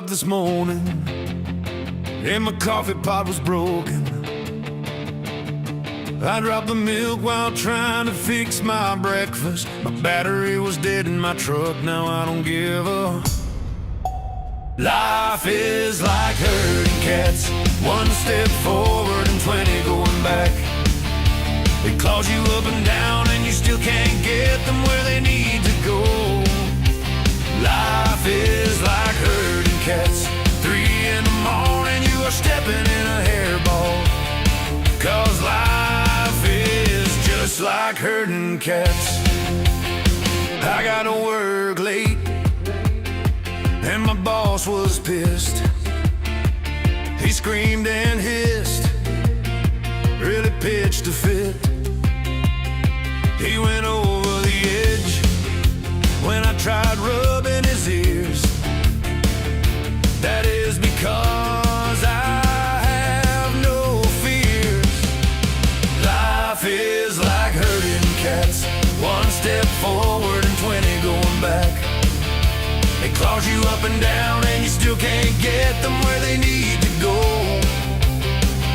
up this morning and my coffee pot was broken. I dropped the milk while trying to fix my breakfast. My battery was dead in my truck, now I don't give a. Life is like herding cats, one step forward and 20 going back. It claws you up and down and you still can't get them where they need to go. Life is like herding cats, 3 in the morning you are stepping in a hairball. Cause life is just like herding cats. I got to work late and my boss was pissed. He screamed and hissed, really pitched a fit. He went over the edge when I tried rubbing his ears. That is because I have no fears. Life is like herding cats, one step forward and 20 going back. It claws you up and down and you still can't get them where they need to go.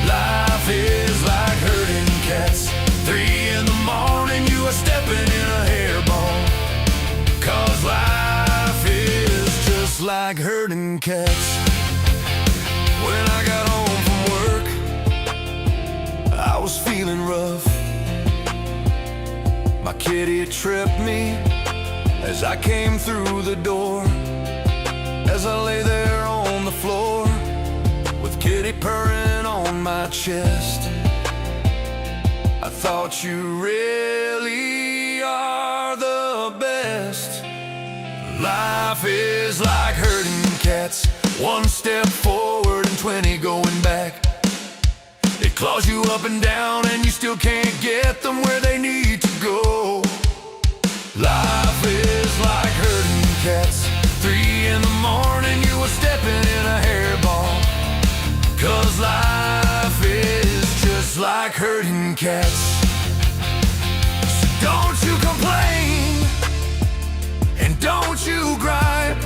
Life is like herding cats, 3 in the morning you are stepping in a hairball. Cause life is just like herding cats. When I got home from work, I was feeling rough. My kitty tripped me as I came through the door. As I lay there on the floor with kitty purring on my chest, I thought you really are the best. Life is like herding cats, one step forward and 20 going back. It claws you up and down and you still can't get them where they need to go. Life is like herding cats, 3 in the morning you are stepping in a hairball. Cause life is just like herding cats. So don't you complain and don't you gripe.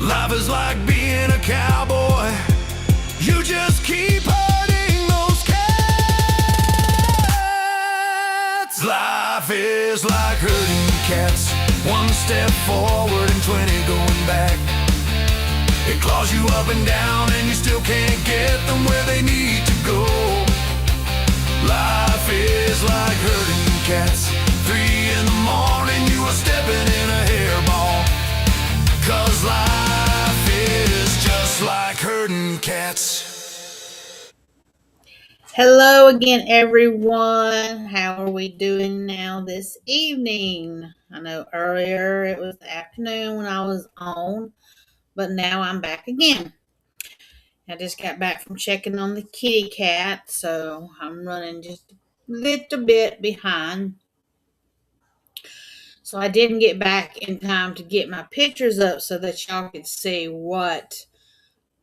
Life is like being a cowboy, you just keep herding those cats. Life is like herding cats, one step forward and 20 going back. It claws you up and down and you still can't get them where they need to go. Life is like herding cats, 3 in the morning you are stepping in a hairball. Cause life is just like herding cats. Hello again, everyone. How are we doing now this evening? I know earlier it was the afternoon when I was on, but now I'm back again. I just got back from checking on the kitty cat, so I'm running just a little bit behind. So I didn't get back in time to get my pictures up so that y'all could see what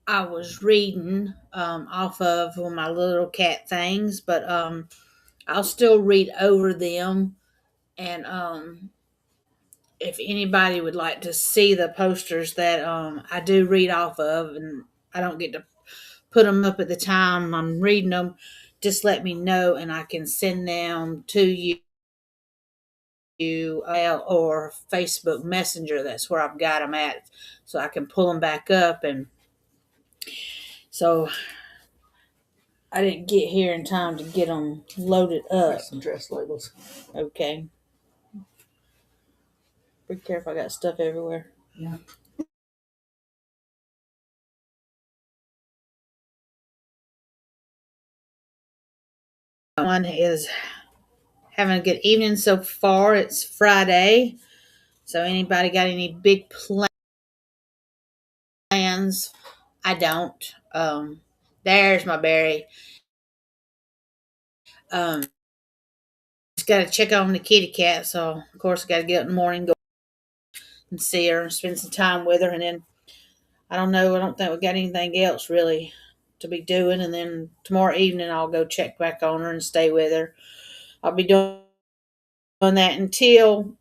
I was reading off of one of my little cat things, but I'll still read over them. And if anybody would like to see the posters that I do read off of, and I don't get to put them up at the time I'm reading them, just let me know and I can send them to you or Facebook Messenger. That's where I've got them at, so I can pull them back up. And so I didn't get here in time to get them loaded up. Some dress labels. Okay. Be careful, I got stuff everywhere. Yeah. One is having a good evening so far. It's Friday. So anybody got any big plans? I don't. There's my berry. Just got to check on the kitty cat. So of course I got to get up in the morning, go and see her and spend some time with her. And then I don't know. I don't think we got anything else really to be doing. And then tomorrow evening I'll go check back on her and stay with her. I'll be doing that until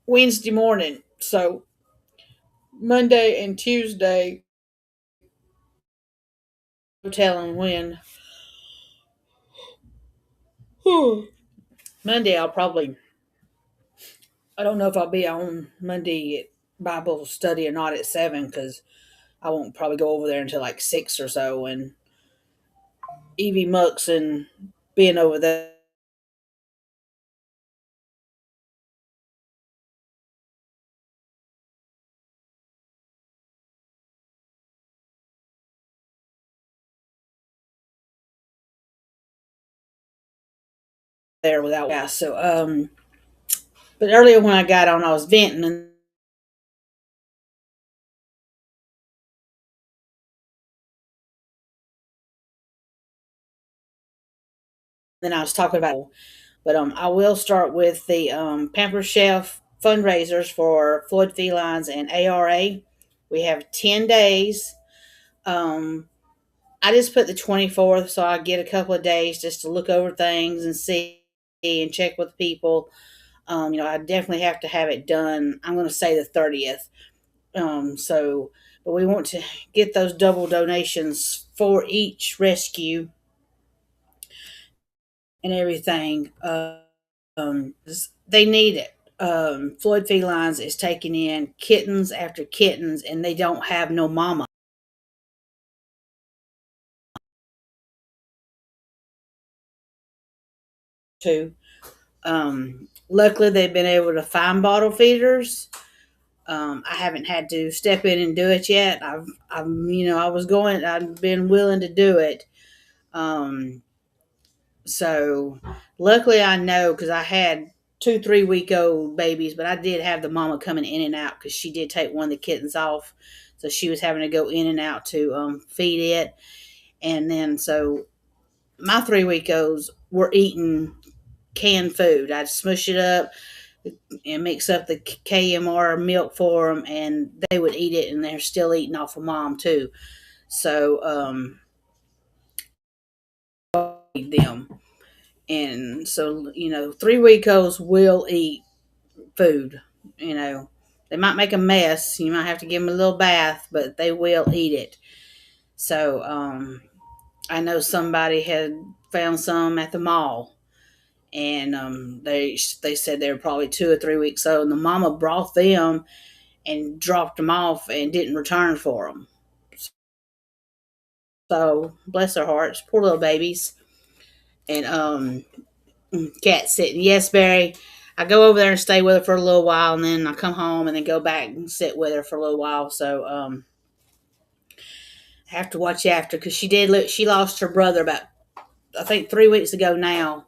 Wednesday morning. So Monday and Tuesday. No telling when. Monday, I don't know if I'll be on Monday at Bible study or not at 7 because I won't probably go over there until like 6 or so. And Evie Mucks and being over there without gas. So, but earlier when I got on, I was venting and then I was talking about. But I will start with the Pamper Chef fundraisers for Floyd Felines and ARA. We have 10 days. Um, I just put the 24th so I get a couple of days just to look over things and see and check with people. I definitely have to have it done. I'm going to say the 30th. But we want to get those double donations for each rescue and everything. They need it. Floyd Felines is taking in kittens after kittens, and they don't have no mama. Too. Luckily, they've been able to find bottle feeders. I haven't had to step in and do it yet. I've been willing to do it. Um, so luckily I know because I had 2 3 week old babies, but I did have the mama coming in and out because she did take one of the kittens off. So she was having to go in and out to feed it. And then so my 3 week olds were eating canned food. I'd smush it up and mix up the KMR milk for them, and they would eat it, and they're still eating off of mom too. So them, and so 3 week olds will eat food. You know, they might make a mess. You might have to give them a little bath, but they will eat it. So I know somebody had found some at the mall, and they said they were probably 2 or 3 weeks old, and the mama brought them and dropped them off and didn't return for them. So bless their hearts, poor little babies. And cat sitting. Yes, Barry. I go over there and stay with her for a little while, and then I come home and then go back and sit with her for a little while. So I have to watch after because she lost her brother about I think 3 weeks ago now,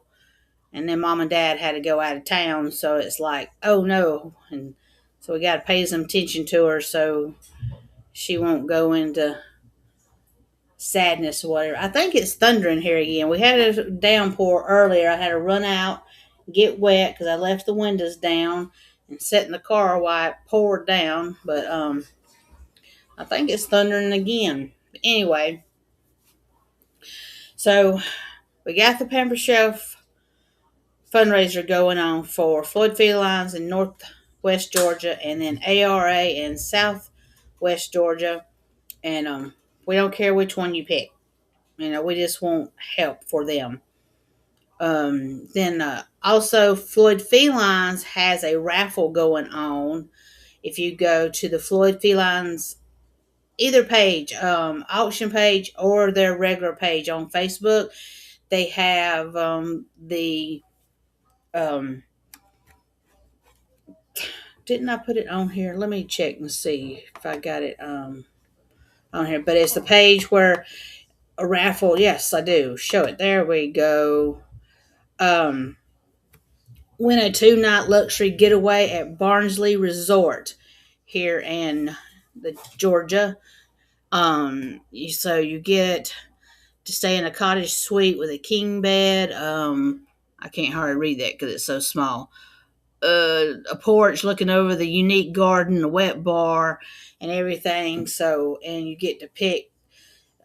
and then mom and dad had to go out of town. So it's like, oh no, and so we got to pay some attention to her so she won't go into sadness or whatever. I think it's thundering here again. We had a downpour earlier. I had to run out, get wet because I left the windows down and sat in the car while it poured down. But I think it's thundering again. But anyway, so we got the Pamper Chef fundraiser going on for Floyd Felines in Northwest Georgia, and then ARA in Southwest Georgia. And we don't care which one you pick. We just want help for them. Then also, Floyd Felines has a raffle going on. If you go to the Floyd Felines either page, auction page, or their regular page on Facebook, they have the didn't I put it on here? Let me check and see if I got it on here. But it's the page where a raffle. Yes, I do. Show it. There we go. Um, Win a 2 night luxury getaway at Barnsley Resort here in the Georgia. So you get to stay in a cottage suite with a king bed. I can't hardly read that because it's so small. A porch looking over the unique garden, a wet bar, and everything. So, and you get to pick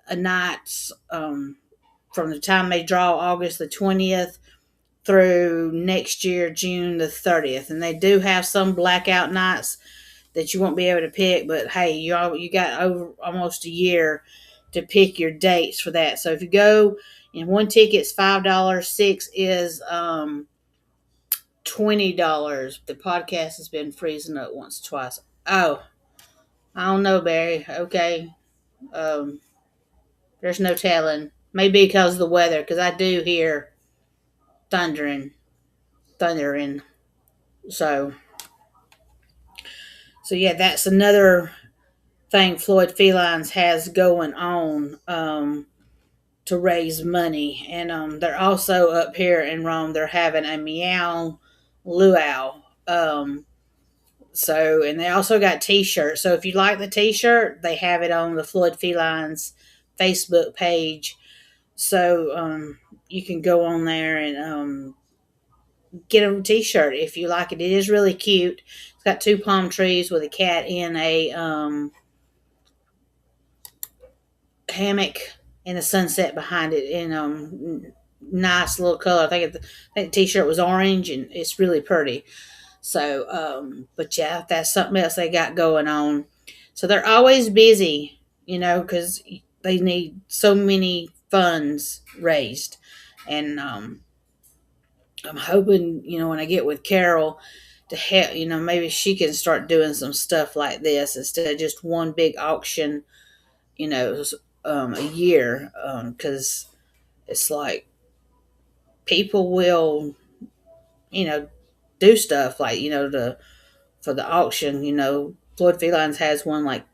a night from the time they draw August the 20th through next year, June the 30th. And they do have some blackout nights that you won't be able to pick. But hey, you got over almost a year to pick your dates for that. So if you go, and one ticket's $5, six is $20. The podcast has been freezing up once, twice. Oh, I don't know, Barry. Okay, um, there's no telling. Maybe because of the weather, because I do hear thundering, thundering. So, so yeah, that's another thing Floyd Felines has going on to raise money, and they're also up here in Rome. They're having a meow luau. So, and they also got T-shirts. So if you like the T-shirt, they have it on the Floyd Felines Facebook page. So you can go on there and get a T-shirt if you like it. It is really cute. It's got two palm trees with a cat in a hammock and the sunset behind it in nice little color. I think the T-shirt was orange and it's really pretty. So, but yeah, that's something else they got going on. So they're always busy, because they need so many funds raised. And I'm hoping, when I get with Carol to help, maybe she can start doing some stuff like this instead of just one big auction, a year. Because it's like people will, do stuff like, for the auction, Floyd Felines has one like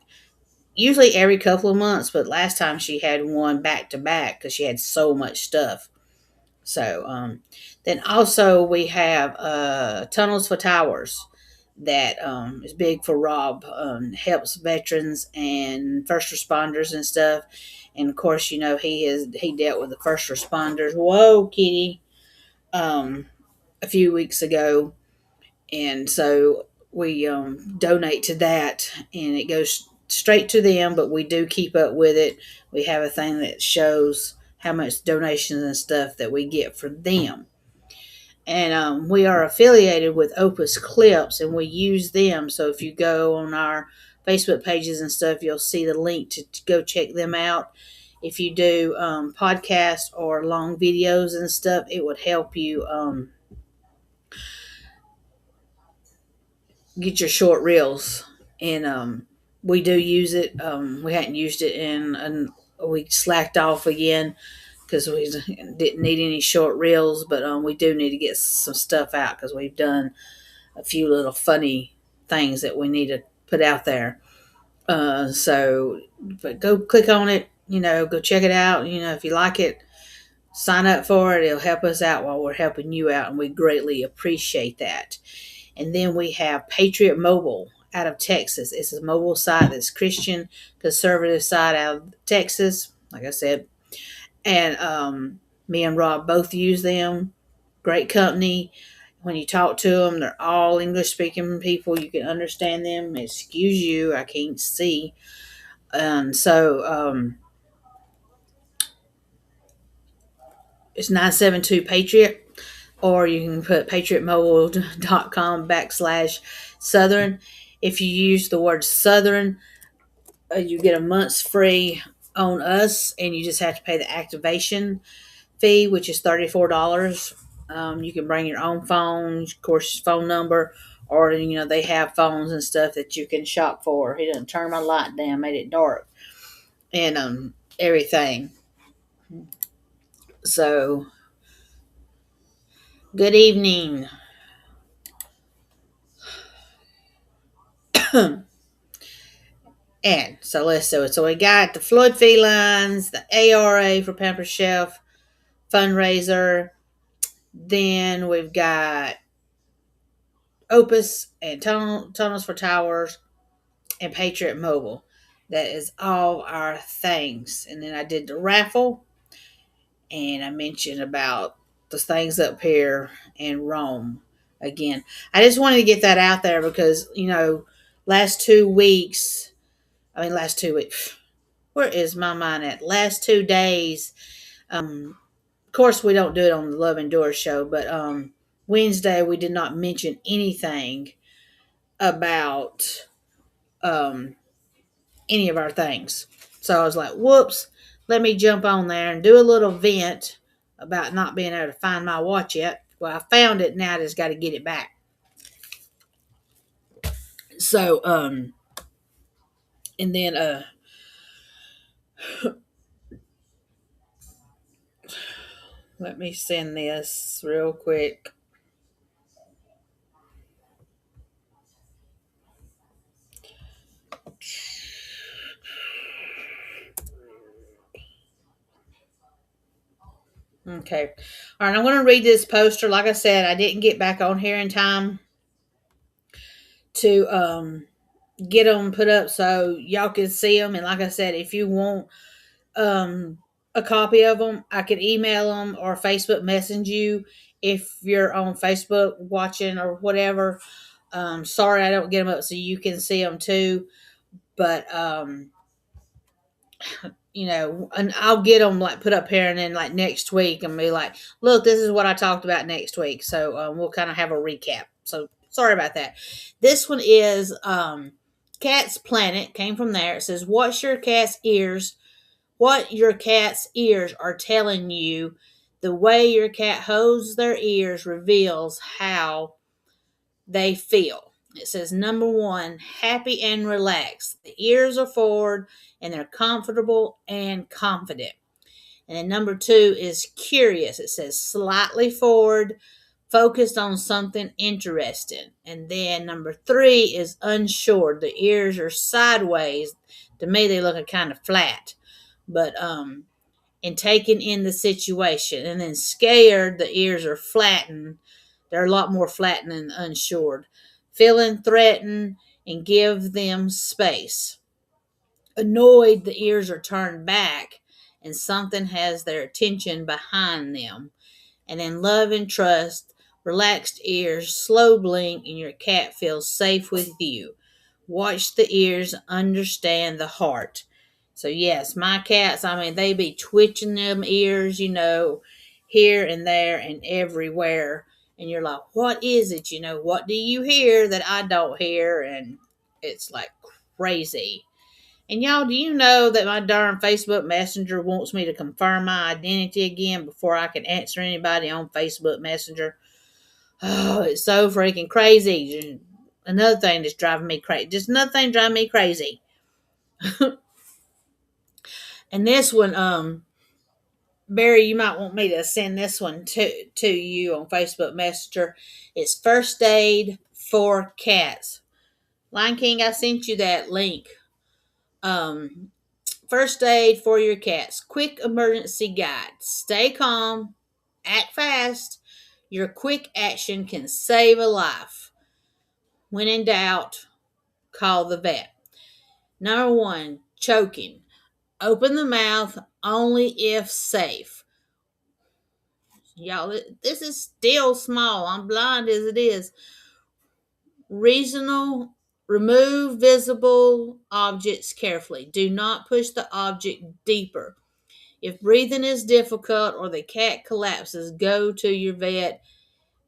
usually every couple of months, but last time she had one back to back because she had so much stuff. So then also we have Tunnels for Towers that is big for Rob, helps veterans and first responders and stuff. And of course, he dealt with the first responders. Whoa, kitty! A few weeks ago, and so we donate to that, and it goes straight to them. But we do keep up with it. We have a thing that shows how much donations and stuff that we get for them. And we are affiliated with Opus Clips, and we use them. So if you go on our Facebook pages and stuff, you'll see the link to go check them out. If you do podcasts or long videos and stuff, it would help you get your short reels. And we do use it. We hadn't used it and we slacked off again because we didn't need any short reels, but we do need to get some stuff out because we've done a few little funny things that we need to put out there. So, but go click on it, go check it out. If you like it, sign up for it. It'll help us out while we're helping you out, and we greatly appreciate that. And then we have Patriot Mobile out of Texas. It's a mobile site that's Christian conservative site out of Texas, like I said. And me and Rob both use them. Great company. When you talk to them, they're all English speaking people. You can understand them. Excuse you, I can't see. And so it's 972 Patriot, or you can put patriotmobile.com/Southern. If you use the word Southern, you get a month's free on us, and you just have to pay the activation fee, which is $34. You can bring your own phone, of course, phone number, or they have phones and stuff that you can shop for. He didn't turn my light down, made it dark, and everything. So, good evening. And so let's do it. So we got the Floyd Felines, the ARA for Pamper Chef fundraiser. Then we've got Opus and Tunnels for Towers and Patriot Mobile. That is all our things. And then I did the raffle, and I mentioned about the things up here in Rome again. I just wanted to get that out there because, last 2 weeks, where is my mind at? Last 2 days, of course, we don't do it on the Love Endure show, but Wednesday we did not mention anything about um, any of our things. So I was like, whoops, let me jump on there and do a little vent about not being able to find my watch yet. Well, I found it. Now I just got to get it back. So, and then, let me send this real quick. Okay. All right. I'm going to read this poster. Like I said, I didn't get back on here in time to get them put up so y'all can see them. And like I said, if you want um, a copy of them, I could email them or Facebook message you if you're on Facebook watching or whatever. Sorry, I don't get them up so you can see them too. But and I'll get them like put up here, and then like next week and be like, look, this is what I talked about next week. So we'll kind of have a recap. So sorry about that. This one is Cat's Planet, came from there. It says, what your cat's ears are telling you. The way your cat holds their ears reveals how they feel. It says, number one, happy and relaxed. The ears are forward and they're comfortable and confident. And then number two is curious. It says slightly forward, focused on something interesting. And then number three is unsure. The ears are sideways. To me, they look kind of flat. But and taking in the situation. And then scared, the ears are flattened. They're a lot more flattened than unsure. Feeling threatened and give them space. Annoyed, the ears are turned back and something has their attention behind them. And then love and trust, relaxed ears, slow blink, and your cat feels safe with you. Watch the ears, understand the heart. So yes, my cats, I mean, they be twitching them ears, here and there and everywhere. And you're like, what is it? What do you hear that I don't hear? And it's like crazy. And y'all, do you know that my darn Facebook Messenger wants me to confirm my identity again before I can answer anybody on Facebook Messenger? Oh, it's so freaking crazy. Another thing that's driving me crazy. Just another thing driving me crazy. And this one, Barry, you might want me to send this one to you on Facebook Messenger. It's First Aid for Cats. Lion King, I sent you that link. First aid for your cats. Quick emergency guide. Stay calm. Act fast. Your quick action can save a life. When in doubt, call the vet. Number one, choking. Open the mouth only if safe. Y'all, this is still small. I'm blind as it is. Reasonable. Remove visible objects carefully. Do not push the object deeper. If breathing is difficult or the cat collapses, go to your vet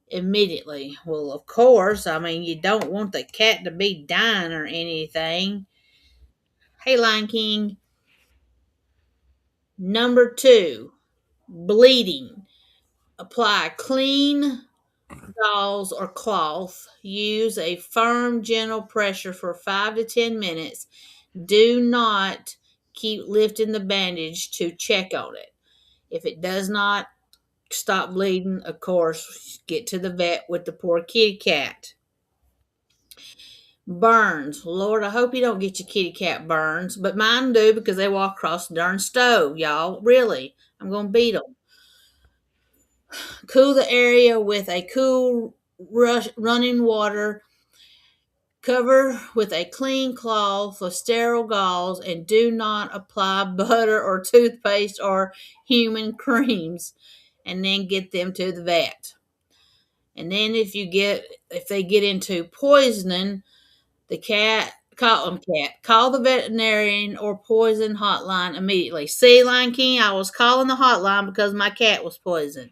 immediately. Well, of course, I mean, you don't want the cat to be dying or anything. Hey, Lion King. Number two, bleeding. Apply clean gauze or cloth. Use a firm, gentle pressure for 5 to 10 minutes. Do not keep lifting the bandage to check on it. If it does not stop bleeding, of course, get to the vet with the poor kitty cat. Burns. Lord, I hope you don't get your kitty cat burns, but mine do because they walk across the darn stove, y'all. Really. I'm going to beat them. Cool the area with a cool running water. Cover with a clean cloth or sterile gauze and do not apply butter or toothpaste or human creams, and then get them to the vet. And then if they get into poisoning, call the veterinarian or poison hotline immediately. See, Lion King, I was calling the hotline because my cat was poisoned.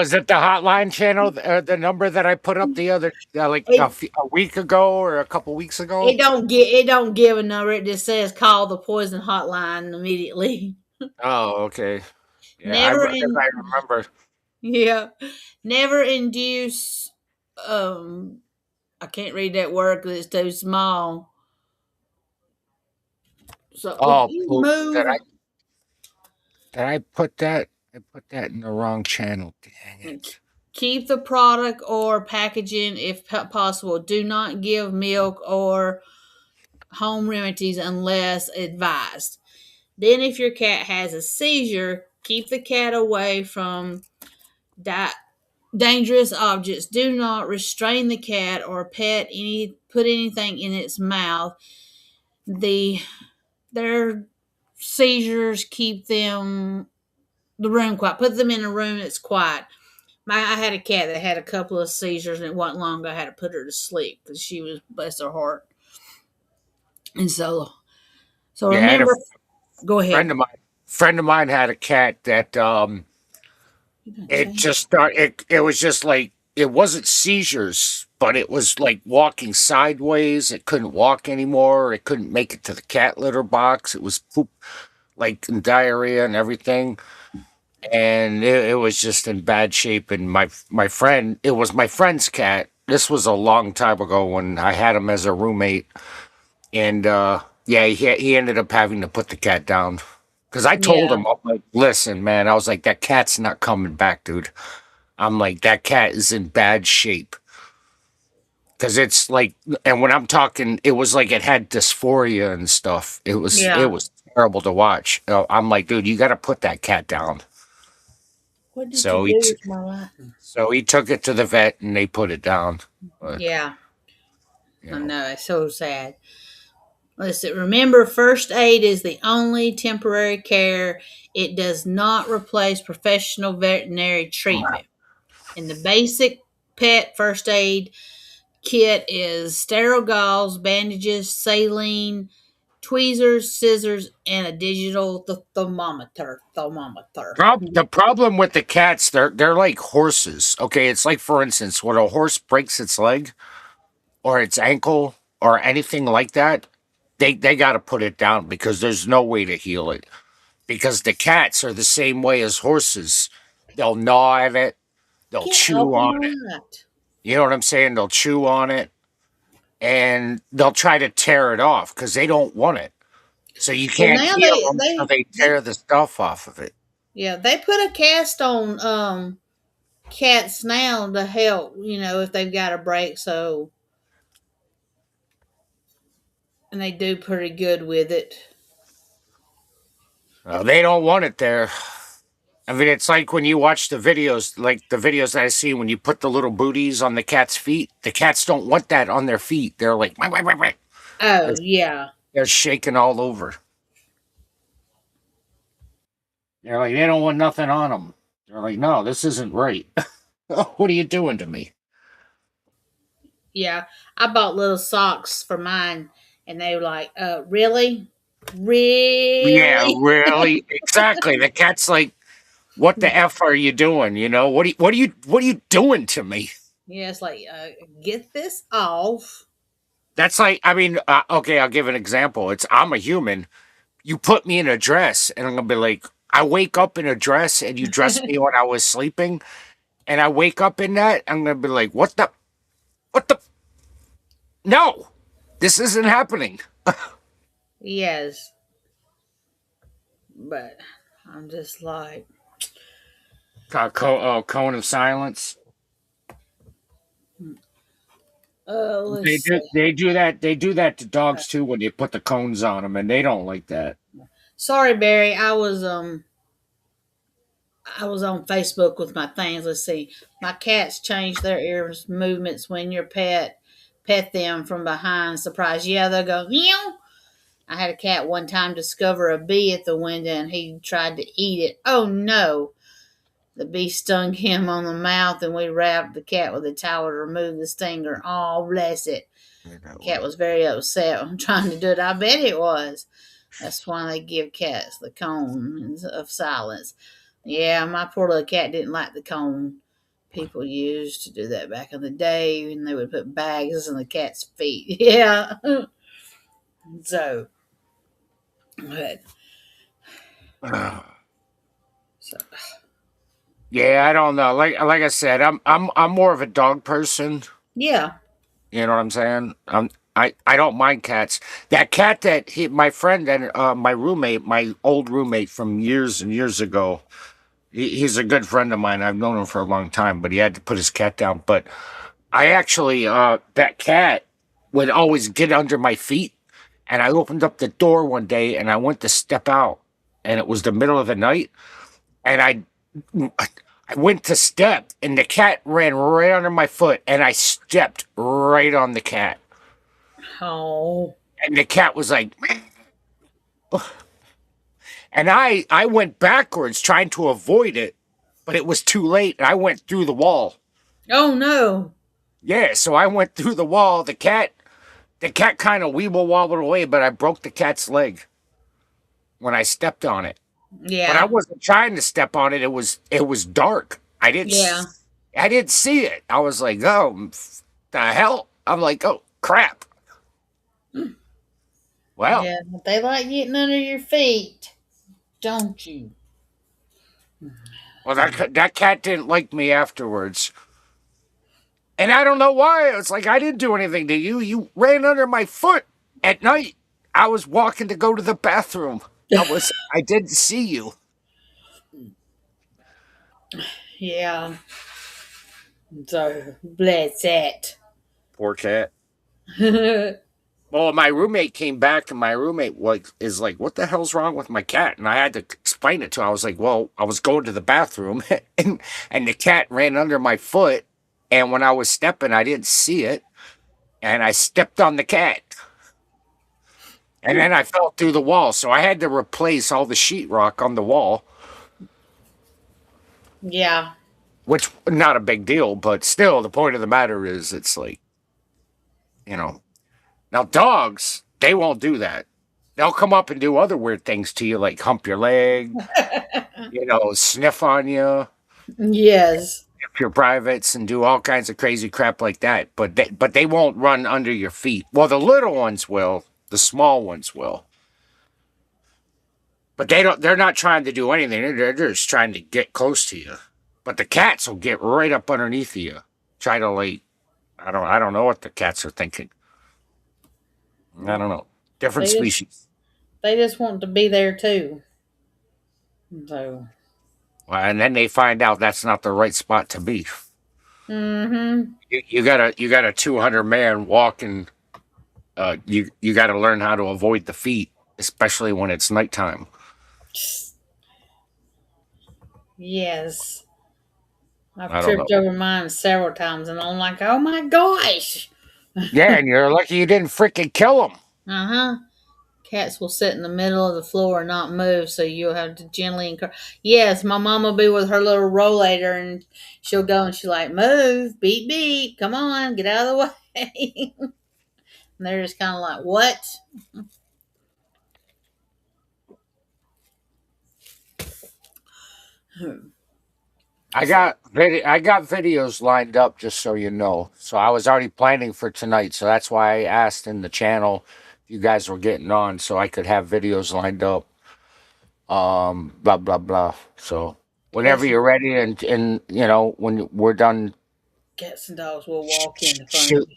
Is it the hotline channel, the number that I put up the other it a week ago or a couple weeks ago? it don't give a number. It just says call the poison hotline immediately. Oh, okay. Yeah, Never because I in remember. yeah, never induce. Um, I can't read that word because it's too small. So would Oh, you poop. move? Did I put that? I put that in the wrong channel. Dang And it. keep the product or packaging if possible. Do not give milk or home remedies unless advised. Then, if your cat has a seizure, keep the cat away from di- dangerous objects. Do not restrain the cat or put anything in its mouth. The their seizures keep the room quiet. Put them in a room that's quiet. I had a cat that had a couple of seizures, and it wasn't long ago I had to put her to sleep because she was, bless her heart. And so Yeah, I had a remember, go ahead. friend of mine. Friend of mine had a cat that You didn't it say just started. It was just like it wasn't seizures, but it was like walking sideways. It couldn't walk anymore. It couldn't make it to the cat litter box. It was poop, like diarrhea and everything. And it was just in bad shape. And my friend, it was my friend's cat. This was a long time ago when I had him as a roommate, and yeah, he ended up having to put the cat down because I told yeah. him, I'm like, listen, man, I was like, that cat's not coming back, dude. I'm like, that cat is in bad shape because it's like, and when I'm talking, it was like it had dysphoria and stuff. It Yeah. was terrible to watch. I'm like, dude, you got to put that cat down. What did you So do with my life? so he took it to the vet and they put it down. But Yeah. you I know, know. It's so sad. Listen, remember, first aid is the only temporary care. It does not replace professional veterinary treatment. And the basic pet first aid kit is sterile gauze, bandages, saline, tweezers, scissors, and a digital thermometer. the problem with the cats, they're like horses. Okay, it's like for instance, when a horse breaks its leg or its ankle or anything like that, they got to put it down because there's no way to heal it. Because the cats are the same way as horses. They'll gnaw at it, they'll Get chew off on my it. right. You know what I'm saying? They'll chew on it and they'll try to tear it off because they don't want it. So you Well, can't now heal them, so they they tear the stuff off of it. yeah, they put a cast on cats now to help, if they've got a break. So, and they do pretty good with it. They don't want it there. I mean, it's like when you watch the videos, like the videos that I see when you put the little booties on the cat's feet. The cats don't want that on their feet. They're like, "Wah, wah, wah, wah." They're, Oh yeah, they're shaking all over. They're like, they don't want nothing on them. They're like, no, this isn't right. What are you doing to me? yeah. I bought little socks for mine, and they were like, really, really." Yeah, really, exactly. The cat's like, what the f are you doing? You know, what are you doing to me? Yeah, it's like, get this off. That's like, I mean, okay, I'll give an example. It's I'm a human. You put me in a dress, and I'm gonna be like, I wake up in a dress, and you dressed me when I was sleeping, and I wake up in that, I'm gonna be like, what the, no, this isn't happening. Yes, but I'm just like, Cone of silence. let's see. They do that to dogs too when you put the cones on them, and they don't like that. Sorry, Barry. I was on Facebook with my things. Let's see. My cats change their ears movements when your pet them from behind. Surprise. Yeah, they'll go meow. I had a cat one time discover a bee at the window and he tried to eat it. Oh no. The bee stung him on the mouth and we wrapped the cat with a towel to remove the stinger. Oh, bless it. The cat was very upset. I'm trying to do it. I bet it was. That's why they give cats the cone of silence. Yeah, my poor little cat didn't like the cone people used to do that back in the day, and they would put bags in the cat's feet. Yeah. So, but, so Yeah, I don't know. Like I said, I'm more of a dog person. yeah. You know what I'm saying? I don't mind cats. That cat that my friend and my roommate, my old roommate from years and years ago. He's a good friend of mine. I've known him for a long time, but he had to put his cat down. But I actually, that cat would always get under my feet. And I opened up the door one day and I went to step out, and it was the middle of the night. And I went to step, and the cat ran right under my foot, and I stepped right on the cat. Oh, And the cat was like, and I went backwards trying to avoid it, but it was too late. And I went through the wall. oh no. Yeah, so I went through the wall. The cat kind of weeble wobbled away, but I broke the cat's leg when I stepped on it. But I Yeah, wasn't trying to step on it. It was dark. yeah, I didn't see it. I was like, oh, the hell! I'm like, oh crap. Well, yeah. But they like getting under your feet, don't you? well, that cat didn't like me afterwards, and I don't know why. It's like I didn't do anything to you. You ran under my foot at night. I was walking to go to the bathroom. I didn't see you. Yeah. So bless that. Poor cat. Well, my roommate came back, and my roommate is like, "What the hell's wrong with my cat?" And I had to explain it to him. I was like, "Well, I was going to the bathroom, and the cat ran under my foot, and when I was stepping, I didn't see it, and I stepped on the cat, and then I fell through the wall. So I had to replace all the sheetrock on the wall, Yeah, which not a big deal, but still, the point of the matter is, it's like, you know, now dogs they won't do that. They'll come up and do other weird things to you, like hump your leg, sniff on you, yes. if you're privates, and do all kinds of crazy crap like that. But they won't run under your feet. Well, the little ones will. The small ones will. But they don't. They're not trying to do anything. They're just trying to get close to you. But the cats will get right up underneath of you. Try to like. I don't know what the cats are thinking. I don't know. Different They just species. they just want to be there too. So Well, and then they find out that's not the right spot to be. mm-hmm. You got a 200 man walking. You got to learn how to avoid the feet, especially when it's nighttime. Yes. I've I don't know. tripped over mine several times and I'm like, oh my gosh. Yeah, and you're lucky you didn't freaking kill them. Uh-huh. Cats will sit in the middle of the floor and not move, so you'll have to gently encourage. Yes, my mom will be with her little rollator, and she'll go and she'll like, move, beep, beep, come on, get out of the way. And they're just kind of like, what? I got videos lined up, just so you know. So I was already planning for tonight, so that's why I asked in the channel if you guys were getting on, so I could have videos lined up. Blah blah blah. So whenever Cats, you're ready, and when we're done cats and dogs will sh- walk sh- in front of shoot,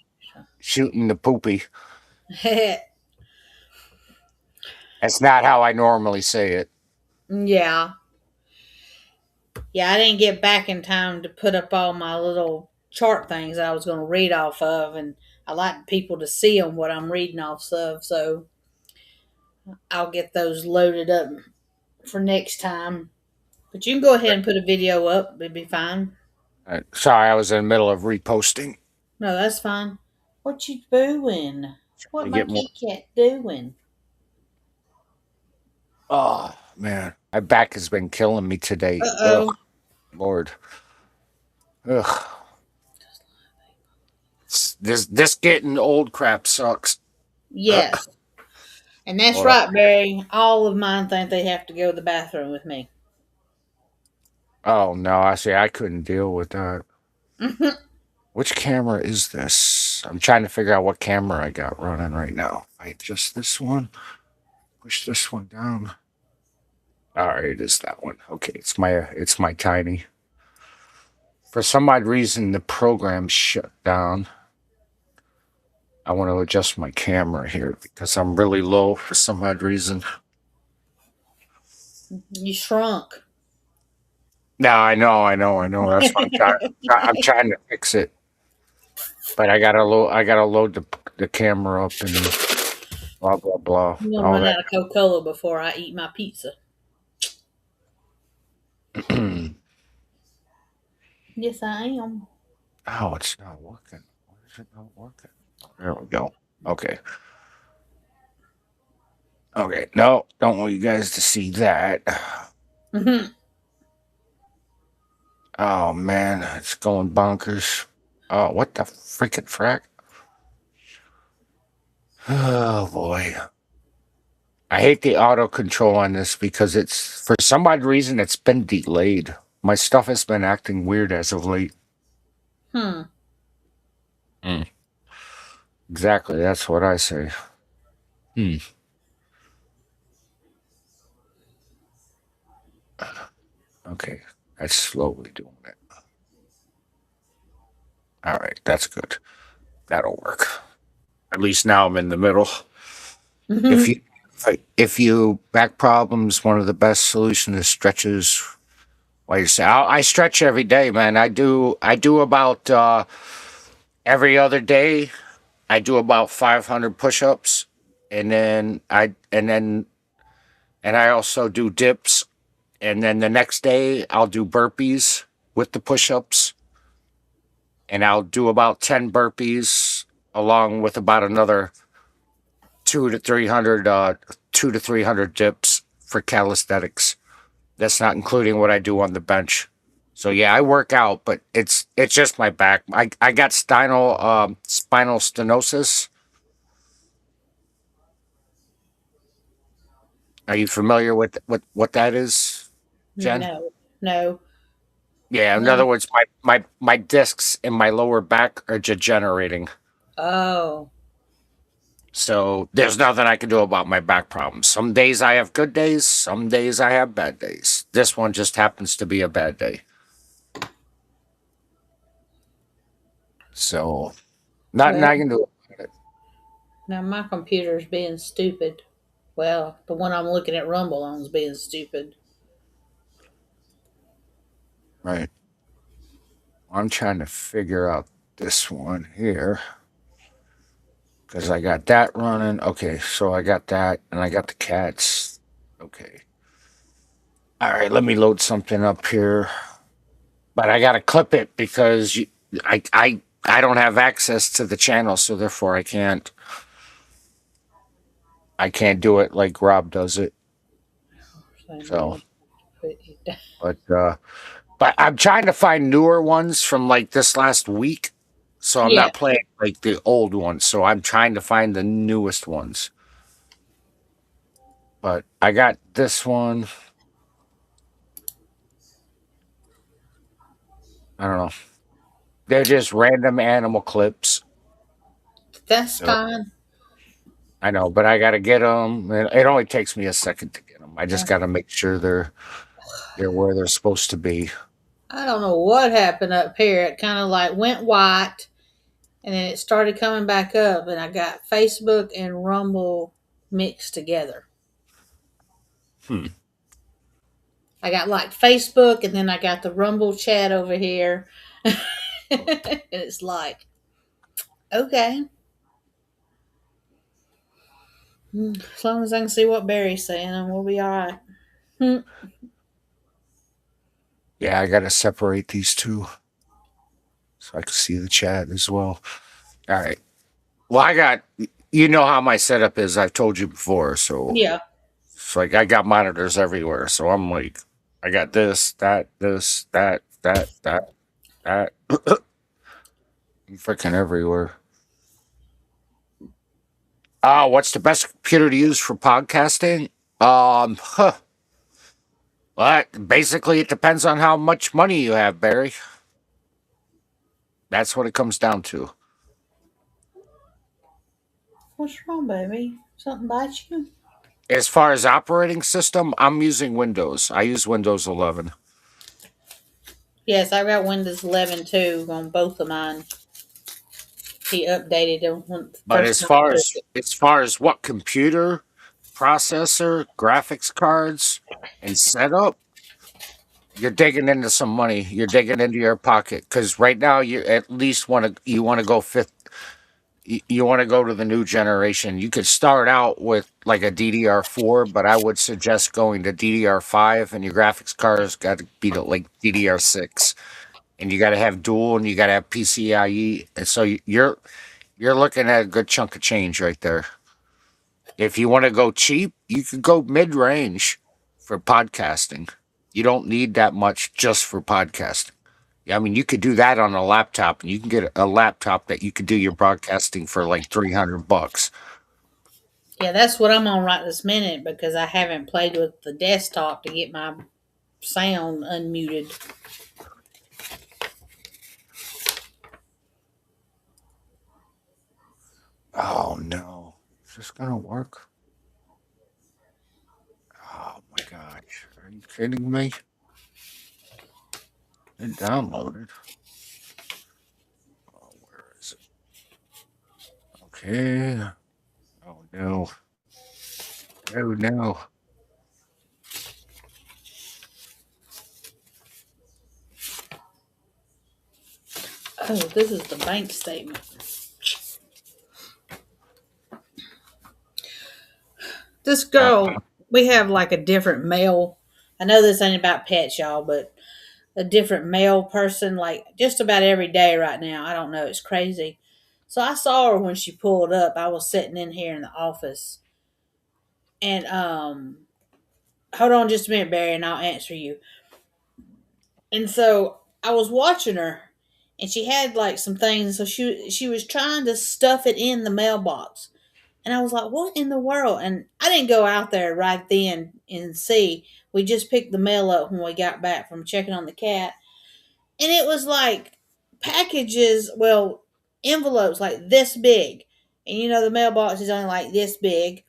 shooting the poopy. you. That's not how I normally say it. Yeah. Yeah, I didn't get back in time to put up all my little chart things I was going to read off of, and I like people to see them what I'm reading off of, so I'll get those loaded up for next time. But you can go ahead and put a video up; it'd be fine. Sorry, I was in the middle of reposting. No, that's fine. What you doing? To What my get more. kitty cat doing? Oh man, my back has been killing me today. Uh Ugh, oh. Lord. Ugh. This getting old crap sucks. Yes, and that's Hold on. right, Barry. All of mine think they have to go to the bathroom with me. Oh no, I see. I couldn't deal with that. Which camera is this? I'm trying to figure out what camera I got running right now. I adjust this one, push this one down. All right, it is that one. Okay, it's my tiny. For some odd reason, the program shut down. I want to adjust my camera here because I'm really low for some odd reason. You shrunk. No, I know. That's what I'm trying. I'm trying to fix it, but I gotta load the camera up and blah blah blah. I'm gonna All run that. out of Coca Cola before I eat my pizza. Yes, I am. Oh, it's not working. Why is it not working? There we go. Okay. Okay. No, don't want you guys to see that. Hmm. Oh man, it's going bonkers. Oh, what the freaking frack? Oh boy. I hate the auto control on this because it's for some odd reason it's been delayed. My stuff has been acting weird as of late. Hmm. Mm. Exactly, that's what I say. Hmm. Okay, that's slowly doing it. All right, that's good. That'll work. At least now I'm in the middle. If Hmm. you if you back problems, one of the best solutions is stretches. While you say I stretch every day, man. I do about every other day. I do about 500 push-ups, and I also do dips, and then the next day I'll do burpees with the push-ups, and I'll do about 10 burpees along with about another 2 to 300 dips for calisthenics. That's not including what I do on the bench. So yeah, I work out, but it's just my back. I got spinal stenosis. Are you familiar with what that is, Jen? No, no. Yeah, in other No. words, my discs in my lower back are degenerating. Oh, So there's nothing I can do about my back problems. Some days I have good days, some days I have bad days. This one just happens to be a bad day. So nothing well, I can do about it. now my computer's being stupid. Well, the one I'm looking at Rumble on is being stupid. Right. I'm trying to figure out this one here because I got that running. Okay, so I got that and I got the cats. Okay. All right, let me load something up here. But I got to clip it because I don't have access to the channel, so therefore I can't do it like Rob does it. So, but I'm trying to find newer ones from like this last week. So I'm Yeah. not playing like the old ones. So I'm trying to find the newest ones. But I got this one. I don't know. They're just random animal clips. That's So fine. I know, but I got to get them. It only takes me a second to get them. I just Yeah. got to make sure they're where they're supposed to be. I don't know what happened up here. It kind of like went white and then it started coming back up, and I got Facebook and Rumble mixed together. Hmm. I got like Facebook and then I got the Rumble chat over here. And it's like, okay. As long as I can see what Barry's saying, and we'll be all right. Hmm. Yeah, I got to separate these two so I can see the chat as well. All right. Well, you know how my setup is. I've told you before. So Yeah. it's like I got monitors everywhere. So I'm like, I got this, that, that. I'm freaking everywhere. What's the best computer to use for podcasting? Huh. But basically, it depends on how much money you have, Barry. That's what it comes down to. What's wrong, baby? Something bite you? As far as operating system, I'm using Windows. I use Windows 11. Yes, I got Windows 11 too on both of mine. He updated them when the But first as time I far took as it. as far as what computer, processor, graphics cards, and setup, you're digging into some money. You're digging into your pocket because right now you at least want to go fifth. You want to go to the new generation. You could start out with like a DDR4, but I would suggest going to DDR5, and your graphics cards got to be to like DDR6, and you got to have dual, and you got to have PCIe, and so you're looking at a good chunk of change right there. If you want to go cheap, you could go mid range for podcasting. You don't need that much just for podcasting. I mean, you could do that on a laptop, and you can get a laptop that you could do your broadcasting for like $300. Yeah, that's what I'm on right this minute because I haven't played with the desktop to get my sound unmuted. Oh no, is this gonna work? Oh my gosh, are you kidding me? It downloaded. Oh, where is it? Okay. Oh no. Oh no. Oh, this is the bank statement. This Uh, girl, we have like a different mail. I know this ain't about pets, y'all, but a different mail person like just about every day right now. I don't know. It's crazy. So I saw her when she pulled up. I was sitting in here in the office. And hold on just a minute, Barry, and I'll answer you. And so I was watching her and she had like some things, so she was trying to stuff it in the mailbox. And I was like, what in the world? And I didn't go out there right then and see. We just picked the mail up when we got back from checking on the cat. And it was like packages, well, envelopes like this big. And you know, the mailbox is only like this big.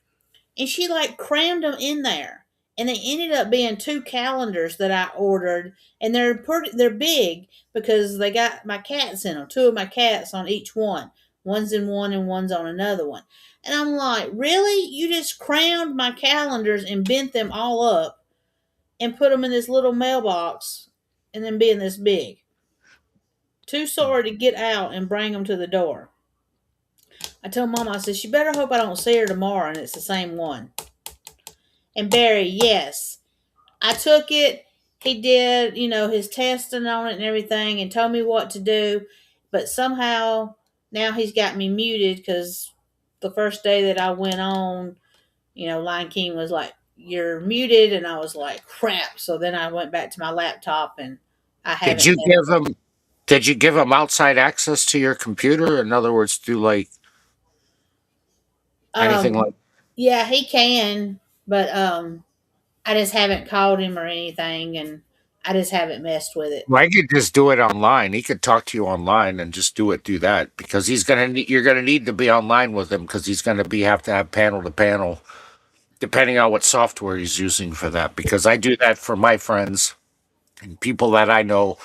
And she like crammed them in there. And they ended up being two calendars that I ordered, and they're big because they got my cats in them. Two of my cats on each one. One's in one and one's on another one. And I'm like, really? You just crammed my calendars and bent them all up and put them in this little mailbox and then being this big. Too sorry to get out and bring them to the door. I told Mama, I said, she better hope I don't see her tomorrow and it's the same one. And Barry, yes, I took it. He did, his testing on it and everything and told me what to do. But somehow now he's got me muted because the first day that I went on, Lion King was like, you're muted. And I was like, crap. So then I went back to my laptop and I did haven't you messed give with him? Did you give him outside access to your computer? In other words, do like it. anything like? Yeah, he can, but I just haven't called him or anything and I just haven't messed with it. Well, I could just do it online. He could talk to you online and just do it through that because you're gonna need to be online with him because he's gonna be have to have panel to panel depending on what software he's using for that. Because I do that for my friends and people that I know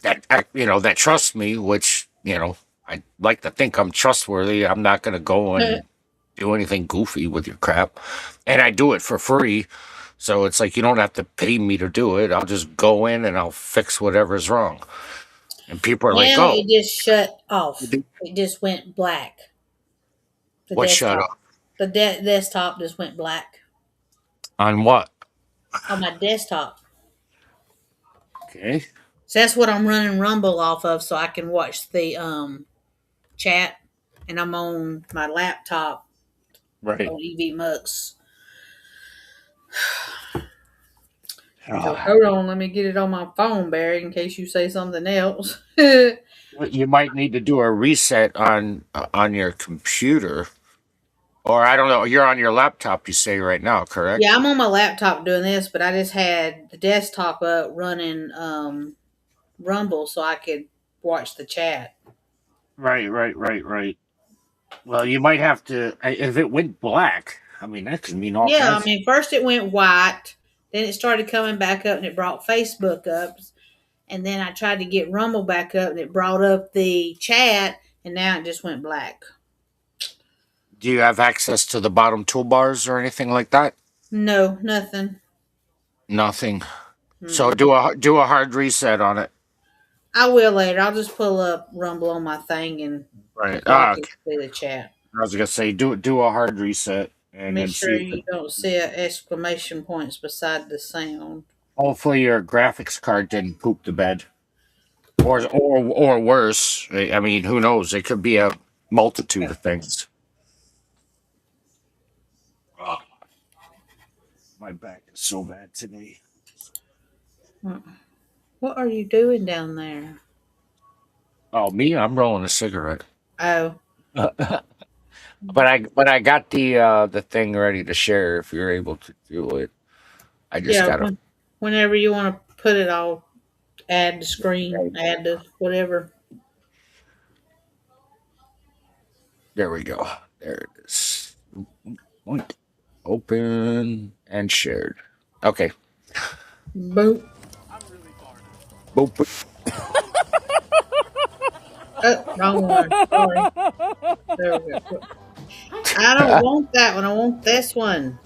that trust me, which I like to think I'm trustworthy. I'm not gonna go and do anything goofy with your crap, and I do it for free. So it's like you don't have to pay me to do it. I'll just go in and I'll fix whatever's wrong. And people are like, Now "Oh, it just shut off. It just went black. The what shut desktop. up? The desktop just went black On what?" on my desktop. Okay, So that's what I'm running Rumble off of, so I can watch the chat. And I'm on my laptop right. on EV Mux. So Ah, hold on, let me get it on my phone, Barry, in case you say something else. you might need to do a reset on your computer Or I don't know. You're on your laptop, you say right now, correct? Yeah, I'm on my laptop doing this, but I just had the desktop up running Rumble so I could watch the chat. Right. Well, you might have to. If it went black, I mean, that could mean all Yeah, kinds. I mean, first it went white, then it started coming back up and it brought Facebook up. And then I tried to get Rumble back up and it brought up the chat, and now it just went black. Do you have access to the bottom toolbars or anything like that? No, nothing. Nothing. Hmm. So do a hard reset on it. I will later. I'll just pull up Rumble on my thing and Right. so I can see the chat. I was gonna say do a hard reset and Make then sure see. you don't see exclamation points beside the sound. Hopefully your graphics card didn't poop the bed, or worse. I mean, who knows? It could be a multitude of things. Oh, my back is so bad today. What are you doing down there? Oh, me? I'm rolling a cigarette. Oh, But I got the thing ready to share if you're able to do it. I just yeah. gotta. Whenever you want to put it, I'll add the screen, add the whatever. There we go. There it is. Open and shared. Okay. Boop. Boop. Oh, wrong one. Sorry. There we go. I don't want that one. I want this one.